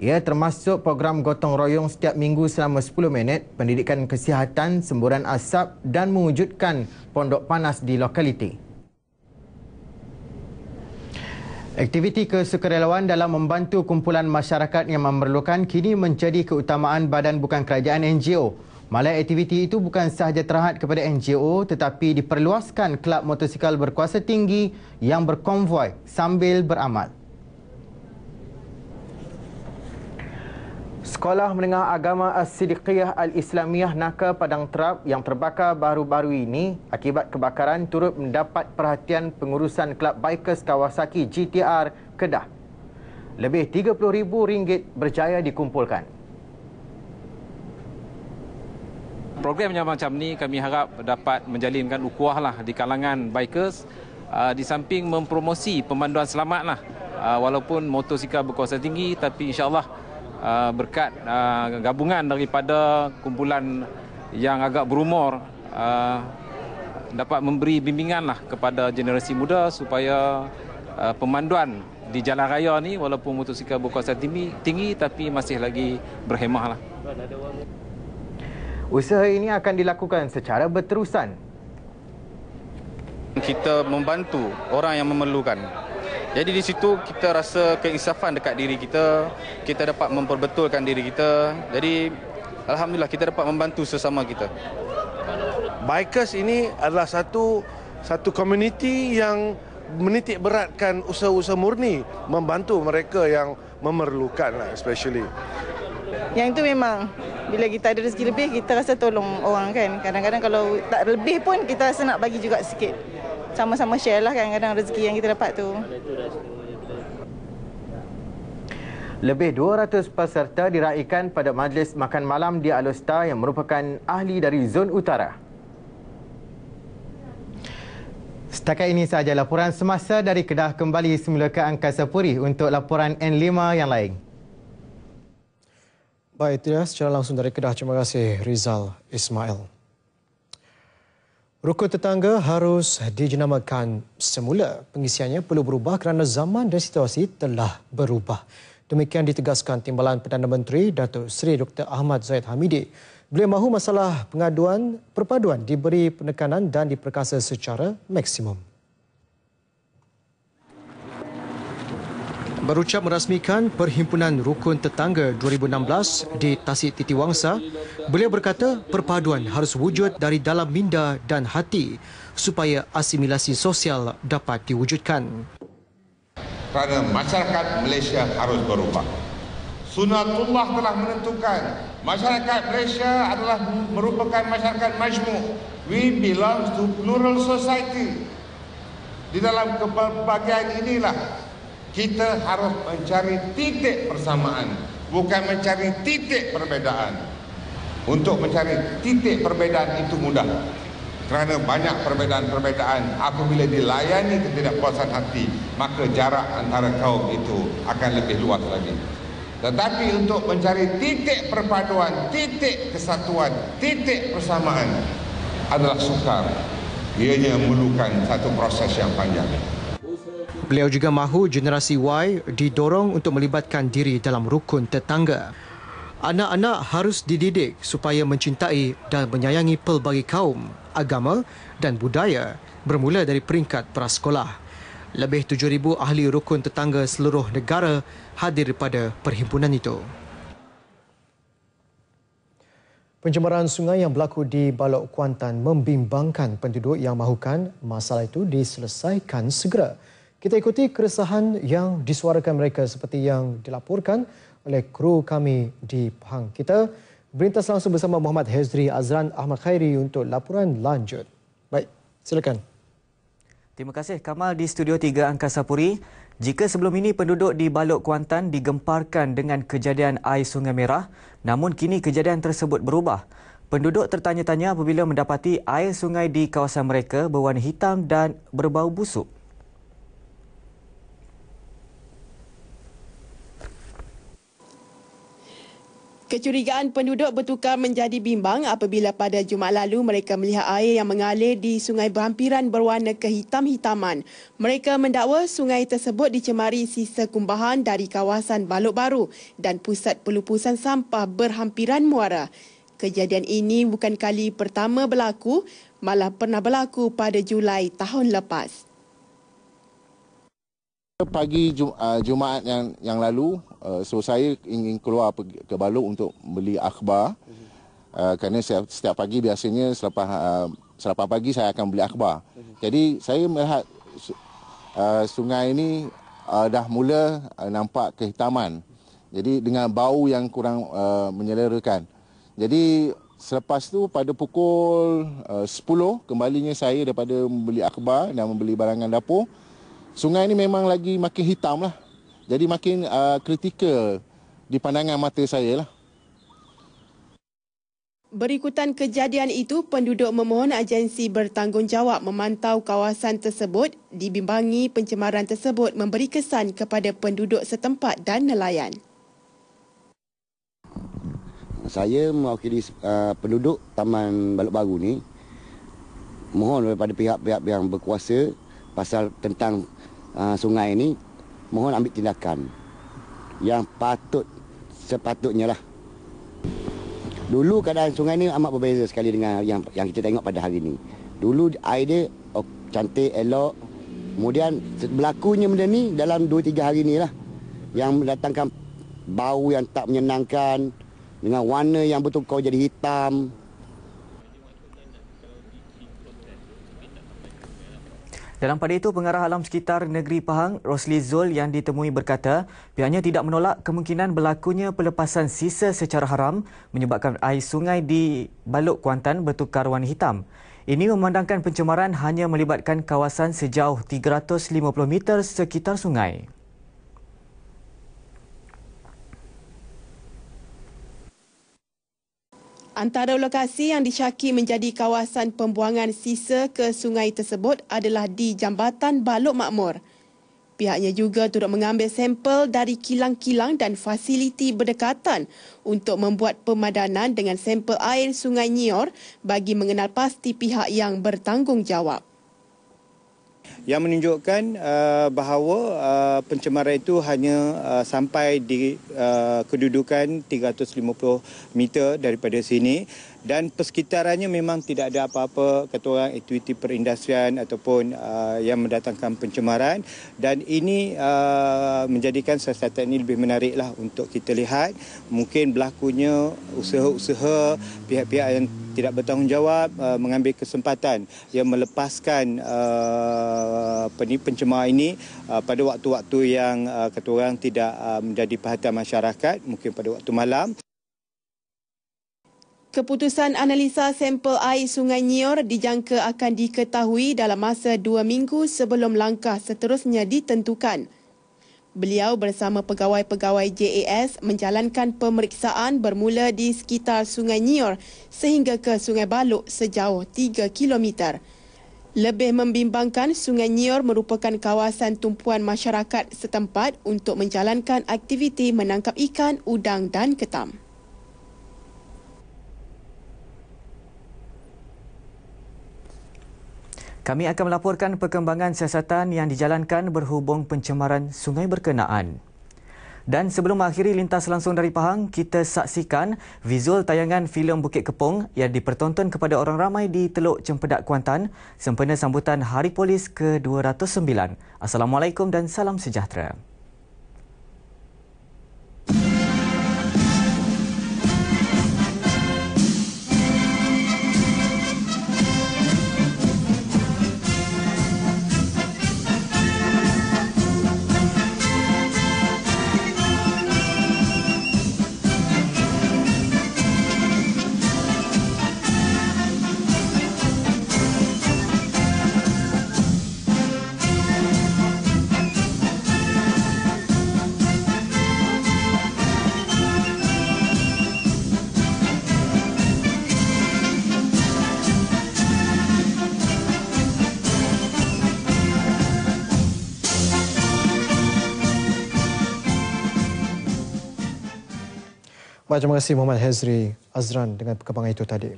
Ia termasuk program gotong royong setiap minggu selama 10 minit, pendidikan kesihatan, semburan asap dan mewujudkan pondok panas di lokaliti. Aktiviti kesukarelawan dalam membantu kumpulan masyarakat yang memerlukan kini menjadi keutamaan badan bukan kerajaan NGO. Malah aktiviti itu bukan sahaja terhad kepada NGO tetapi diperluaskan kelab motosikal berkuasa tinggi yang berkonvoi sambil beramal. Sekolah Menengah Agama As-Siddiqiyah Al-Islamiyah Naka Padang Terap yang terbakar baru-baru ini akibat kebakaran turut mendapat perhatian pengurusan Kelab Bikers Kawasaki GTR Kedah. Lebih RM30,000 berjaya dikumpulkan. Program yang macam ni kami harap dapat menjalinkan ukhuwah lah di kalangan bikers, di samping mempromosi pemanduan selamat lah. Walaupun motosikal berkuasa tinggi tapi insyaAllah berkat gabungan daripada kumpulan yang agak berumur dapat memberi bimbingan lah kepada generasi muda supaya pemanduan di jalan raya ni walaupun motosikal berkuasa tinggi tapi masih lagi berhemah lah. Usaha ini akan dilakukan secara berterusan. Kita membantu orang yang memerlukan. Jadi di situ kita rasa keinsafan dekat diri kita, kita dapat memperbetulkan diri kita. Jadi alhamdulillah kita dapat membantu sesama kita. Bikers ini adalah satu komuniti yang menitik beratkan usaha-usaha murni membantu mereka yang memerlukan lah, especially. Yang itu memang bila kita ada rezeki lebih kita rasa tolong orang kan. Kadang-kadang kalau tak lebih pun kita rasa nak bagi juga sikit. Sama-sama share lah kadang-kadang rezeki yang kita dapat tu. Lebih 200 peserta diraikan pada majlis makan malam di Alustar yang merupakan ahli dari Zon Utara. Setakat ini sahaja laporan semasa dari Kedah. Kembali semula ke Angkasa Puri untuk laporan N5 yang lain. Baik, tidak secara langsung dari Kedah. Terima kasih Rizal Ismail. Rukun tetangga harus dijenamakan semula. Pengisiannya perlu berubah kerana zaman dan situasi telah berubah. Demikian ditegaskan Timbalan Perdana Menteri Datuk Seri Dr. Ahmad Zahid Hamidi. Beliau mahu masalah perpaduan diberi penekanan dan diperkasa secara maksimum. Berucap merasmikan Perhimpunan Rukun Tetangga 2016 di Tasik Titiwangsa, beliau berkata perpaduan harus wujud dari dalam minda dan hati supaya asimilasi sosial dapat diwujudkan. Kerana masyarakat Malaysia harus berubah. Sunatullah telah menentukan masyarakat Malaysia adalah merupakan masyarakat majmuk. We belong to plural society. Di dalam kebahagiaan inilah kita harus mencari titik persamaan, bukan mencari titik perbezaan. Untuk mencari titik perbezaan itu mudah. Kerana banyak perbezaan-perbezaan, apabila dilayani ketidakpuasan hati, maka jarak antara kaum itu akan lebih luas lagi. Tetapi untuk mencari titik perpaduan, titik kesatuan, titik persamaan adalah sukar. Ianya memerlukan satu proses yang panjang. Beliau juga mahu generasi Y didorong untuk melibatkan diri dalam rukun tetangga. Anak-anak harus dididik supaya mencintai dan menyayangi pelbagai kaum, agama dan budaya bermula dari peringkat prasekolah. Lebih 7,000 ahli rukun tetangga seluruh negara hadir pada perhimpunan itu. Pencemaran sungai yang berlaku di Balok Kuantan membimbangkan penduduk yang mahukan masalah itu diselesaikan segera. Kita ikuti keresahan yang disuarakan mereka seperti yang dilaporkan oleh kru kami di Pahang. Kita berintas langsung bersama Muhammad Hezri Azran Ahmad Khairi untuk laporan lanjut. Baik, silakan. Terima kasih Kamal di Studio 3 Angkasa Puri. Jika sebelum ini penduduk di Balok Kuantan digemparkan dengan kejadian air Sungai Merah, namun kini kejadian tersebut berubah. Penduduk tertanya-tanya apabila mendapati air sungai di kawasan mereka berwarna hitam dan berbau busuk. Kecurigaan penduduk bertukar menjadi bimbang apabila pada Jumaat lalu mereka melihat air yang mengalir di sungai berhampiran berwarna kehitam-hitaman. Mereka mendakwa sungai tersebut dicemari sisa kumbahan dari kawasan Balok Baru dan pusat pelupusan sampah berhampiran muara. Kejadian ini bukan kali pertama berlaku, malah pernah berlaku pada Julai tahun lepas. Pagi Jumaat yang lalu, so saya ingin keluar ke Balok untuk beli akhbar. Kerana setiap pagi biasanya selepas pagi saya akan beli akhbar. Jadi saya melihat sungai ini dah mula nampak kehitaman. Jadi dengan bau yang kurang menyelerakan. Jadi selepas tu pada pukul 10 kembalinya saya daripada membeli akhbar dan membeli barangan dapur. Sungai ini memang lagi makin hitam lah. Jadi makin kritikal di pandangan mata saya lah. Berikutan kejadian itu, penduduk memohon agensi bertanggungjawab memantau kawasan tersebut dibimbangi pencemaran tersebut memberi kesan kepada penduduk setempat dan nelayan. Saya mewakili penduduk Taman Balok Baru ni mohon daripada pihak-pihak yang berkuasa pasal tentang sungai ini, mohon ambil tindakan yang sepatutnya lah. Dulu keadaan sungai ini amat berbeza sekali dengan yang kita tengok pada hari ini. Dulu air dia cantik, elok. Kemudian berlakunya benda ni dalam 2-3 hari ni lah, yang mendatangkan bau yang tak menyenangkan dengan warna yang betul kau jadi hitam. Dalam pada itu, Pengarah Alam Sekitar Negeri Pahang, Rosli Zul yang ditemui berkata pihaknya tidak menolak kemungkinan berlakunya pelepasan sisa secara haram menyebabkan air sungai di Balok Kuantan bertukar warna hitam. Ini memandangkan pencemaran hanya melibatkan kawasan sejauh 350 meter sekitar sungai. Antara lokasi yang disyaki menjadi kawasan pembuangan sisa ke sungai tersebut adalah di Jambatan Balok Makmur. Pihaknya juga turut mengambil sampel dari kilang-kilang dan fasiliti berdekatan untuk membuat pemadanan dengan sampel air Sungai Nyior bagi mengenal pasti pihak yang bertanggungjawab. Yang menunjukkan bahawa pencemaran itu hanya sampai di kedudukan 350 meter daripada sini, dan persekitarannya memang tidak ada apa-apa kata orang aktiviti perindustrian ataupun yang mendatangkan pencemaran, dan ini menjadikan siasatan ini lebih menariklah untuk kita lihat. Mungkin berlakunya usaha-usaha pihak-pihak yang tidak bertanggungjawab mengambil kesempatan yang melepaskan pencemar ini pada waktu-waktu yang kata orang tidak menjadi perhatian masyarakat, mungkin pada waktu malam. Keputusan analisa sampel air Sungai Nyior dijangka akan diketahui dalam masa 2 minggu sebelum langkah seterusnya ditentukan. Beliau bersama pegawai-pegawai JAS menjalankan pemeriksaan bermula di sekitar Sungai Nyior sehingga ke Sungai Balok sejauh 3 km. Lebih membimbangkan, Sungai Nyior merupakan kawasan tumpuan masyarakat setempat untuk menjalankan aktiviti menangkap ikan, udang dan ketam. Kami akan melaporkan perkembangan siasatan yang dijalankan berhubung pencemaran sungai berkenaan. Dan sebelum mengakhiri lintas langsung dari Pahang, kita saksikan visual tayangan filem Bukit Kepong yang dipertonton kepada orang ramai di Teluk Cempedak, Kuantan sempena sambutan Hari Polis ke-209. Assalamualaikum dan salam sejahtera. Baik, terima kasih Muhammad Hezri Azran dengan perkembangan itu tadi.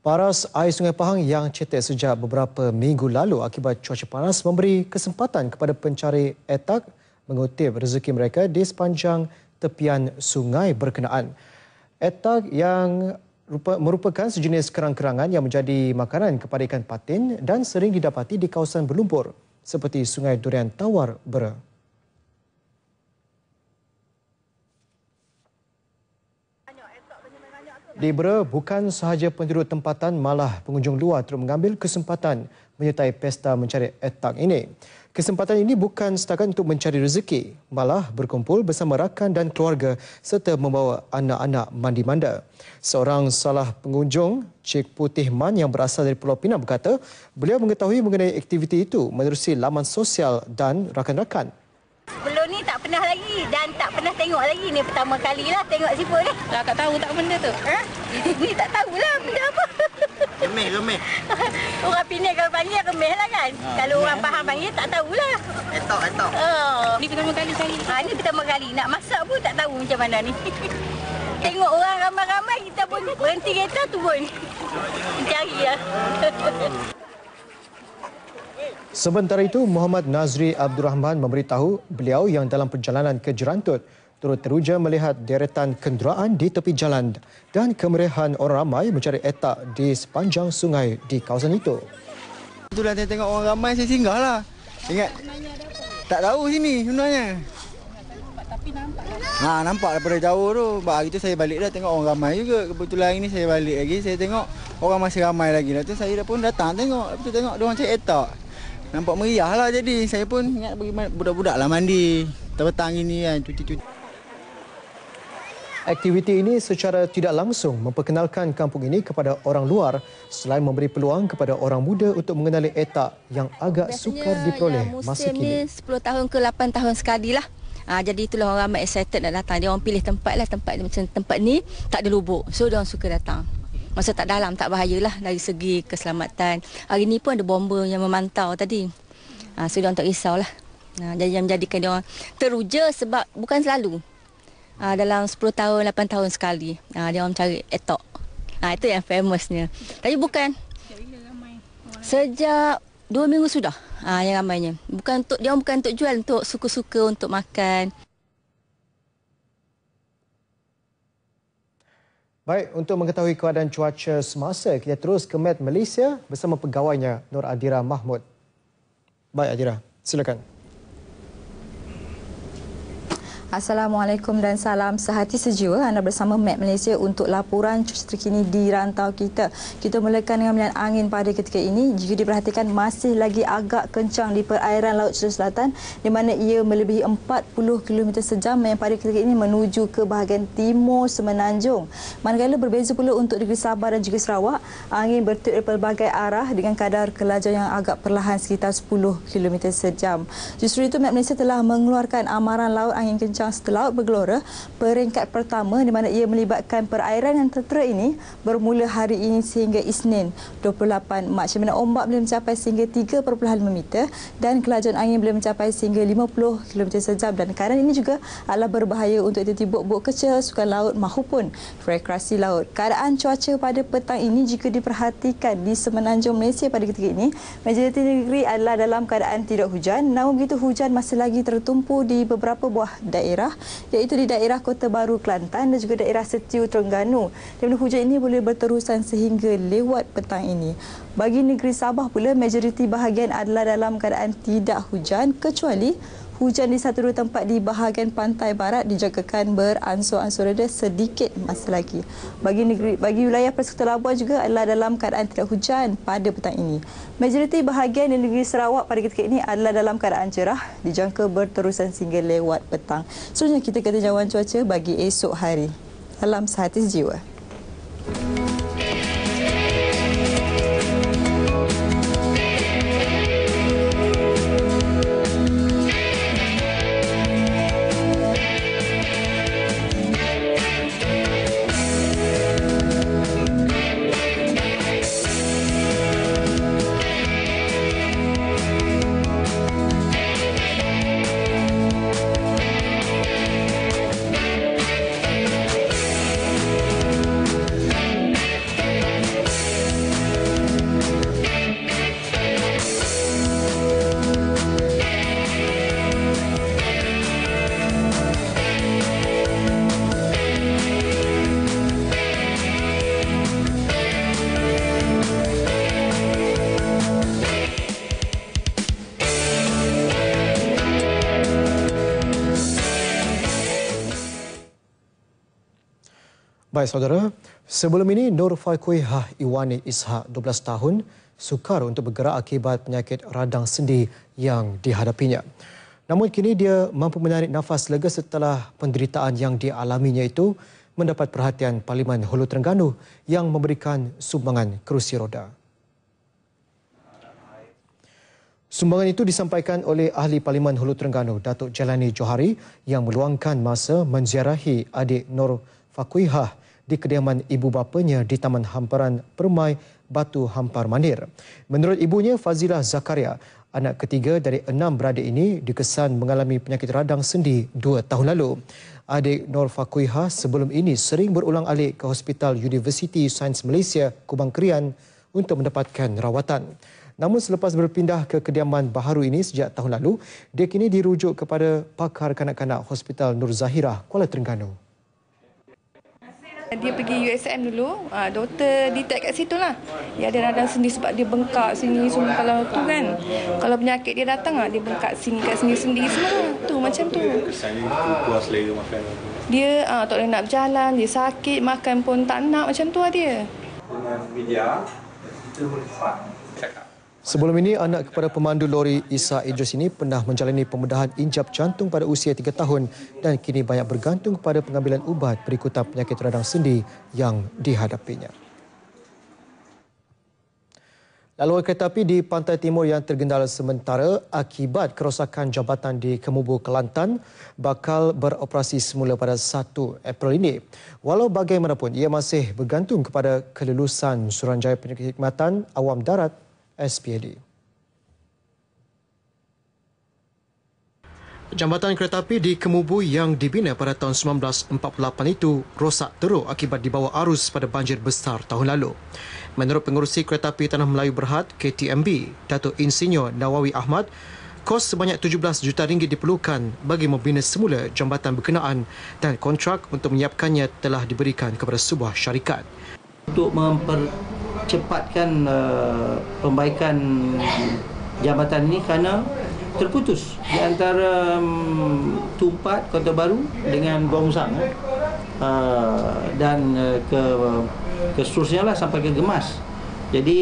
Paras air Sungai Pahang yang cetek sejak beberapa minggu lalu akibat cuaca panas memberi kesempatan kepada pencari etak mengutip rezeki mereka di sepanjang tepian sungai berkenaan. Etak yang merupakan sejenis kerang-kerangan yang menjadi makanan kepada ikan patin dan sering didapati di kawasan berlumpur seperti Sungai Durian Tawar Bera. Di Bera, bukan sahaja penduduk tempatan, malah pengunjung luar turut mengambil kesempatan menyertai pesta mencari etak ini. Kesempatan ini bukan setakat untuk mencari rezeki, malah berkumpul bersama rakan dan keluarga serta membawa anak-anak mandi-manda. Seorang salah pengunjung, Cik Putih Man yang berasal dari Pulau Pinang berkata, beliau mengetahui mengenai aktiviti itu menerusi laman sosial dan rakan-rakan. Sebelum ni tak pernah lagi dan tak pernah tengok lagi. Ni pertama kali lah tengok siput ni. Kakak tahu tak benda tu? Ni tak tahulah benda apa. Remeh. Orang Penang kalau panggil remeh lah kan. Kalau orang Pahang panggil tak tahulah. Etok. Ni pertama kali cari. Ni pertama kali. Nak masak pun tak tahu macam mana ni. Tengok orang ramai-ramai kita pun berhenti kereta turun. Cari lah. Sementara itu, Muhammad Nazri Abdul Rahman memberitahu beliau yang dalam perjalanan ke Jerantut turut teruja melihat deretan kenderaan di tepi jalan dan kemeriahan orang ramai mencari etak di sepanjang sungai di kawasan itu. Itulah saya tengok orang ramai, saya singgah lah. Ingat, tak tahu sini sebenarnya. Nampak daripada jauh tu. Hari tu saya balik dah tengok orang ramai juga. Kebetulan hari ni saya balik lagi, saya tengok orang masih ramai lagi. Lepas tu saya pun datang tengok. Lepas tu tengok dia orang cari etak. Nampak meriah lah jadi. Saya pun ingat bagi budak-budak lah mandi. Petang ini kan, cuti-cuti. Aktiviti ini secara tidak langsung memperkenalkan kampung ini kepada orang luar selain memberi peluang kepada orang muda untuk mengenali etak yang agak sukar diperoleh masa kini. Musim ni 10 tahun ke 8 tahun sekali lah. Jadi itulah orang ramai excited nak datang. Dia orang pilih tempat lah. Tempat macam tempat ni tak ada lubuk. So dia orang suka datang. Masa tak dalam, tak bahayalah dari segi keselamatan. Hari ni pun ada bomber yang memantau tadi. So dia orang tak risaulah. Jadi yang menjadikan dia orang teruja sebab bukan selalu. Dalam 10 tahun, 8 tahun sekali. Dia orang cari etok. Itu yang famousnya. Tapi bukan. Sejak 2 minggu sudah yang ramainya. Dia orang bukan untuk jual, untuk suka-suka, untuk makan. Baik, untuk mengetahui keadaan cuaca semasa, kita terus ke Met Malaysia bersama pegawainya Nur Adira Mahmud. Baik Adira, silakan. Assalamualaikum dan salam sehati sejiwa. Anda bersama Met Malaysia untuk laporan cuaca terkini di rantau kita. Kita mulakan dengan milian angin pada ketika ini. Jika diperhatikan masih lagi agak kencang di perairan Laut Cina Selatan di mana ia melebihi 40 km sejam yang pada ketika ini menuju ke bahagian timur Semenanjung. Manakala berbeza pula untuk negeri Sabah dan juga Sarawak, angin bertiup dari pelbagai arah dengan kadar kelajuan yang agak perlahan sekitar 10 km sejam. Justru itu Met Malaysia telah mengeluarkan amaran laut angin kencang laut bergelora peringkat pertama di mana ia melibatkan perairan yang tertera ini bermula hari ini sehingga Isnin 28 Mac di mana ombak boleh mencapai sehingga 3.5 meter dan kelajuan angin boleh mencapai sehingga 50 km sejam dan keadaan ini juga adalah berbahaya untuk aktiviti bot-bot kecil, sukan laut maupun rekreasi laut. Keadaan cuaca pada petang ini jika diperhatikan di Semenanjung Malaysia pada ketika ini, majoriti negeri adalah dalam keadaan tidak hujan, namun begitu hujan masih lagi tertumpu di beberapa buah daerah iaitu di daerah Kota Baru Kelantan dan juga daerah Setiu Terengganu. Dan hujan ini boleh berterusan sehingga lewat petang ini. Bagi negeri Sabah pula, majoriti bahagian adalah dalam keadaan tidak hujan kecuali hujan di satu dua tempat di bahagian pantai barat dijangkakan beransur-ansur reda sedikit masa lagi. Bagi wilayah Persekutuan Labuan juga adalah dalam keadaan tidak hujan pada petang ini. Majoriti bahagian di negeri Sarawak pada ketika ini adalah dalam keadaan cerah dijangka berterusan sehingga lewat petang. Seterusnya kita ke tinjauan cuaca bagi esok hari. Salam sehati sejiwa. Baik saudara, sebelum ini Nur Fakuihah Iwani Ishak 12 tahun sukar untuk bergerak akibat penyakit radang sendi yang dihadapinya. Namun kini dia mampu menarik nafas lega setelah penderitaan yang dialaminya itu mendapat perhatian Parlimen Hulu Terengganu yang memberikan sumbangan kerusi roda. Sumbangan itu disampaikan oleh Ahli Parlimen Hulu Terengganu, Datuk Jelani Johari yang meluangkan masa menziarahi adik Nur Fakuihah di kediaman ibu bapanya di Taman Hamparan Permai Batu Hampar Manir. Menurut ibunya, Fazilah Zakaria, anak ketiga dari 6 beradik ini dikesan mengalami penyakit radang sendi 2 tahun lalu. Adik Nur Fakuihah sebelum ini sering berulang-alik ke Hospital Universiti Sains Malaysia, Kubang Krian untuk mendapatkan rawatan. Namun selepas berpindah ke kediaman baharu ini sejak tahun lalu, dia kini dirujuk kepada pakar kanak-kanak Hospital Nur Zahirah, Kuala Terengganu. Dia pergi USM dulu, doktor detect kat situ lah. Dia ada radang sendi sebab dia bengkak sini semua kalau tu kan. Kalau penyakit dia datang, dia bengkak sini kat sendi-sendi semua. Tu macam tu. Kesannya puas selera makan. Dia tak boleh nak berjalan, dia sakit, makan pun tak nak macam tu lah dia. Dengan media, kita boleh cakap. Sebelum ini, anak kepada pemandu lori Isa Idris ini pernah menjalani pembedahan injap jantung pada usia 3 tahun dan kini banyak bergantung kepada pengambilan ubat berikutan penyakit radang sendi yang dihadapinya. Laluan kereta api di Pantai Timur yang tergendala sementara akibat kerosakan jambatan di Kemubu, Kelantan bakal beroperasi semula pada 1 April ini. Walau bagaimanapun, ia masih bergantung kepada kelulusan Suruhanjaya Perkhidmatan Awam Darat SPAD. Jambatan kereta api di Kemubu yang dibina pada tahun 1948 itu rosak teruk akibat dibawa arus pada banjir besar tahun lalu. Menurut Pengerusi Kereta Api Tanah Melayu Berhad KTMB, Datuk Insinyur Nawawi Ahmad, kos sebanyak 17 juta ringgit diperlukan bagi membina semula jambatan berkenaan dan kontrak untuk menyiapkannya telah diberikan kepada sebuah syarikat. Untuk mempercepatkan pembaikan jambatan ini kerana terputus di antara Tumpat, Kota Baru dengan Gongsang dan ke seterusnya lah sampai ke Gemas. Jadi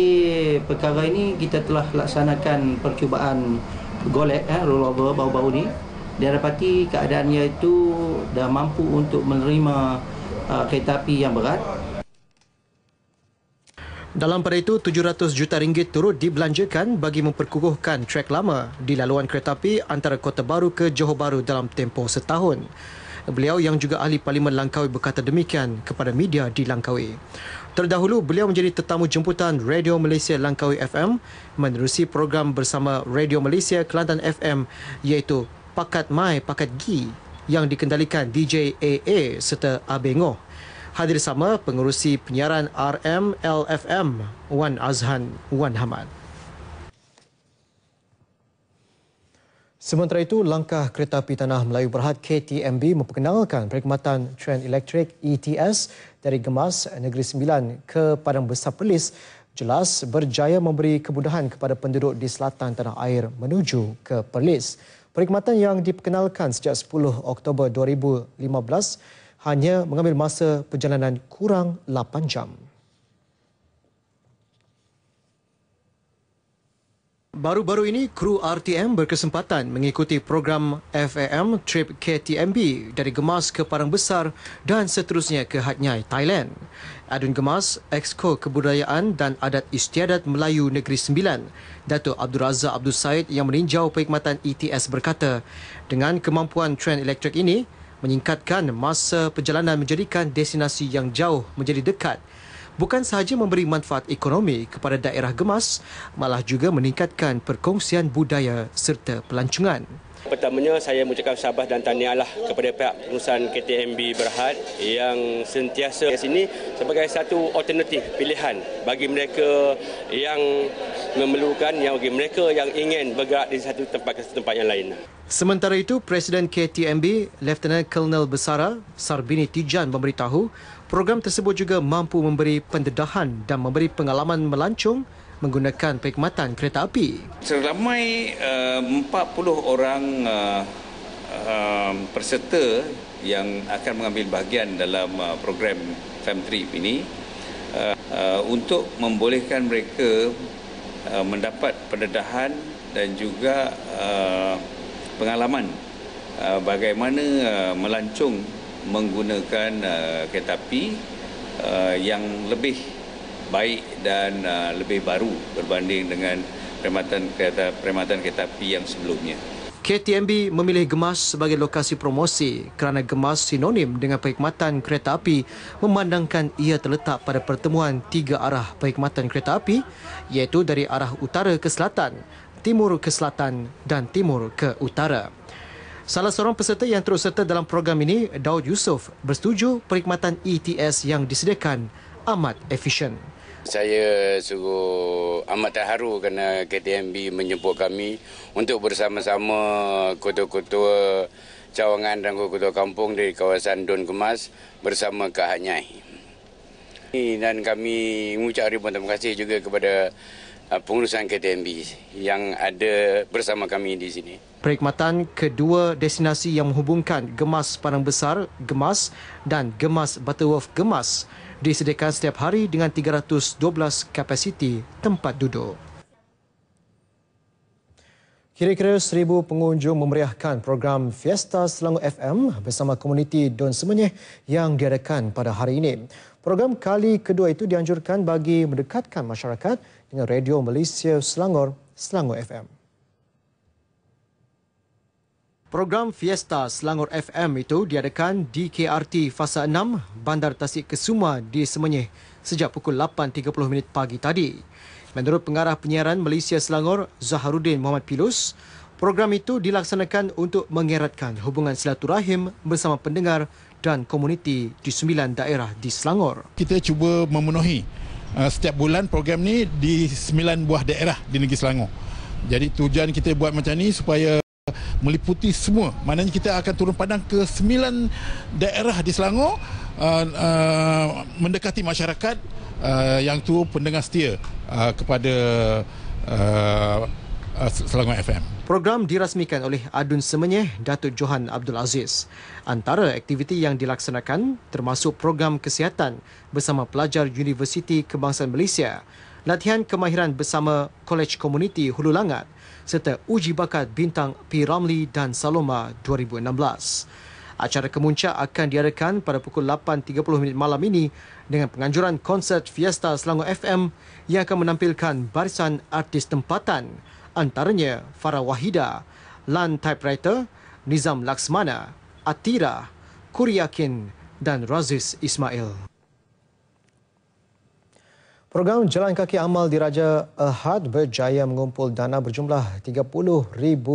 perkara ini kita telah laksanakan percubaan golek rollover baru-baru ni dan dapati keadaannya itu dah mampu untuk menerima kereta api yang berat. Dalam pada itu, 700 juta ringgit turut dibelanjakan bagi memperkukuhkan trek lama di laluan kereta api antara Kota Baru ke Johor Bahru dalam tempoh setahun. Beliau yang juga ahli Parlimen Langkawi berkata demikian kepada media di Langkawi. Terdahulu, beliau menjadi tetamu jemputan Radio Malaysia Langkawi FM menerusi program bersama Radio Malaysia Kelantan FM iaitu Pakat Mai Pakat Gi yang dikendalikan DJ AA serta Abengoh. Hadir sama Pengerusi Penyiaran RM LFM Wan Azhan Wan Hamad. Sementara itu, langkah Kereta Api Tanah Melayu Berhad KTMB memperkenalkan perkhidmatan tren elektrik ETS dari Gemas Negeri Sembilan ke Padang Besar Perlis jelas berjaya memberi kemudahan kepada penduduk di selatan tanah air menuju ke Perlis. Perkhidmatan yang diperkenalkan sejak 10 Oktober 2015 hanya mengambil masa perjalanan kurang 8 jam. Baru-baru ini, kru RTM berkesempatan mengikuti program FAM Trip KTMB dari Gemas ke Padang Besar dan seterusnya ke Hat Yai, Thailand. Adun Gemas, Exco Kebudayaan dan Adat Istiadat Melayu Negeri Sembilan, Datuk Abdul Razak Abdul Said yang meninjau perkhidmatan ETS berkata, dengan kemampuan tren elektrik ini, menyingkatkan masa perjalanan menjadikan destinasi yang jauh menjadi dekat. Bukan sahaja memberi manfaat ekonomi kepada daerah Gemas, malah juga meningkatkan perkongsian budaya serta pelancongan. Pertamanya, saya mengucapkan sahabat dan tahniahlah kepada pihak pengurusan KTMB Berhad yang sentiasa di sini sebagai satu alternatif pilihan bagi mereka yang memerlukan, bagi mereka yang ingin bergerak di satu tempat ke tempat yang lain. Sementara itu, Presiden KTMB, Lieutenant Colonel Besara Sarbini Tijan memberitahu program tersebut juga mampu memberi pendedahan dan memberi pengalaman melancong menggunakan perkhidmatan kereta api. Seramai 40 orang peserta yang akan mengambil bahagian dalam program FAMTRIP ini untuk membolehkan mereka mendapat pendedahan dan juga pengalaman bagaimana melancong menggunakan kereta api yang lebih baik dan lebih baru berbanding dengan perkhidmatan kereta api yang sebelumnya. KTMB memilih Gemas sebagai lokasi promosi kerana Gemas sinonim dengan perkhidmatan kereta api memandangkan ia terletak pada pertemuan 3 arah perkhidmatan kereta api iaitu dari arah utara ke selatan, timur ke selatan dan timur ke utara. Salah seorang peserta yang turut serta dalam program ini, Daud Yusof, bersetuju perkhidmatan ETS yang disediakan amat efisien. Saya sungguh amat terharu kerana KTMB menjemput kami untuk bersama-sama ketua-ketua cawangan dan ketua kampung dari kawasan Don Gemas bersama Kak Hanyai. Dan kami mengucap ribuan terima kasih juga kepada pengurusan KTMB yang ada bersama kami di sini. Perkhidmatan kedua destinasi yang menghubungkan Gemas Padang Besar, Gemas dan Gemas Butterworth, Gemas disediakan setiap hari dengan 312 kapasiti tempat duduk. Kira-kira 1,000 pengunjung memeriahkan program Fiesta Selangor FM bersama komuniti Don Semenyih yang diadakan pada hari ini. Program kali kedua itu dianjurkan bagi mendekatkan masyarakat dengan Radio Malaysia Selangor, Selangor FM. Program Fiesta Selangor FM itu diadakan di KRT Fasa 6, Bandar Tasik Kesuma di Semenyih sejak pukul 8.30 pagi tadi. Menurut Pengarah Penyiaran Malaysia Selangor, Zaharuddin Muhammad Pilus, program itu dilaksanakan untuk mengeratkan hubungan silaturahim bersama pendengar dan komuniti di 9 daerah di Selangor. Kita cuba memenuhi setiap bulan program ni di 9 buah daerah di negeri Selangor. Jadi tujuan kita buat macam ni supaya meliputi semua. Maknanya kita akan turun padang ke 9 daerah di Selangor, mendekati masyarakat yang tu pendengar setia kepada Selangor FM. Program dirasmikan oleh Adun Semenyih Datuk Johan Abdul Aziz. Antara aktiviti yang dilaksanakan termasuk program kesihatan bersama pelajar Universiti Kebangsaan Malaysia, latihan kemahiran bersama Kolej Komuniti Hulu Langat serta uji bakat bintang P. Ramlee dan Saloma 2016. Acara kemuncak akan diadakan pada pukul 8.30 malam ini dengan penganjuran konsert Fiesta Selangor FM yang akan menampilkan barisan artis tempatan, antaranya Farah Wahida, Lan Typewriter, Nizam Laksmana, Atira, Kuriakin dan Razis Ismail. Program Jalan Kaki Amal di Raja Ahad berjaya mengumpul dana berjumlah RM30,000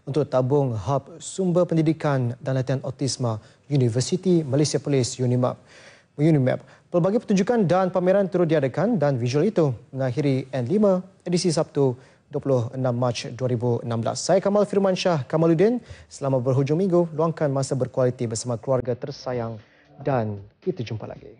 untuk tabung Hub Sumber Pendidikan dan Latihan Autisma Universiti Malaysia Police UNIMAP. Pelbagai pertunjukan dan pameran turut diadakan dan visual itu mengakhiri N5 edisi Sabtu 26 Mac 2016. Saya Kamal Firmansyah Kamaluddin. Selama berhujung minggu, luangkan masa berkualiti bersama keluarga tersayang dan kita jumpa lagi.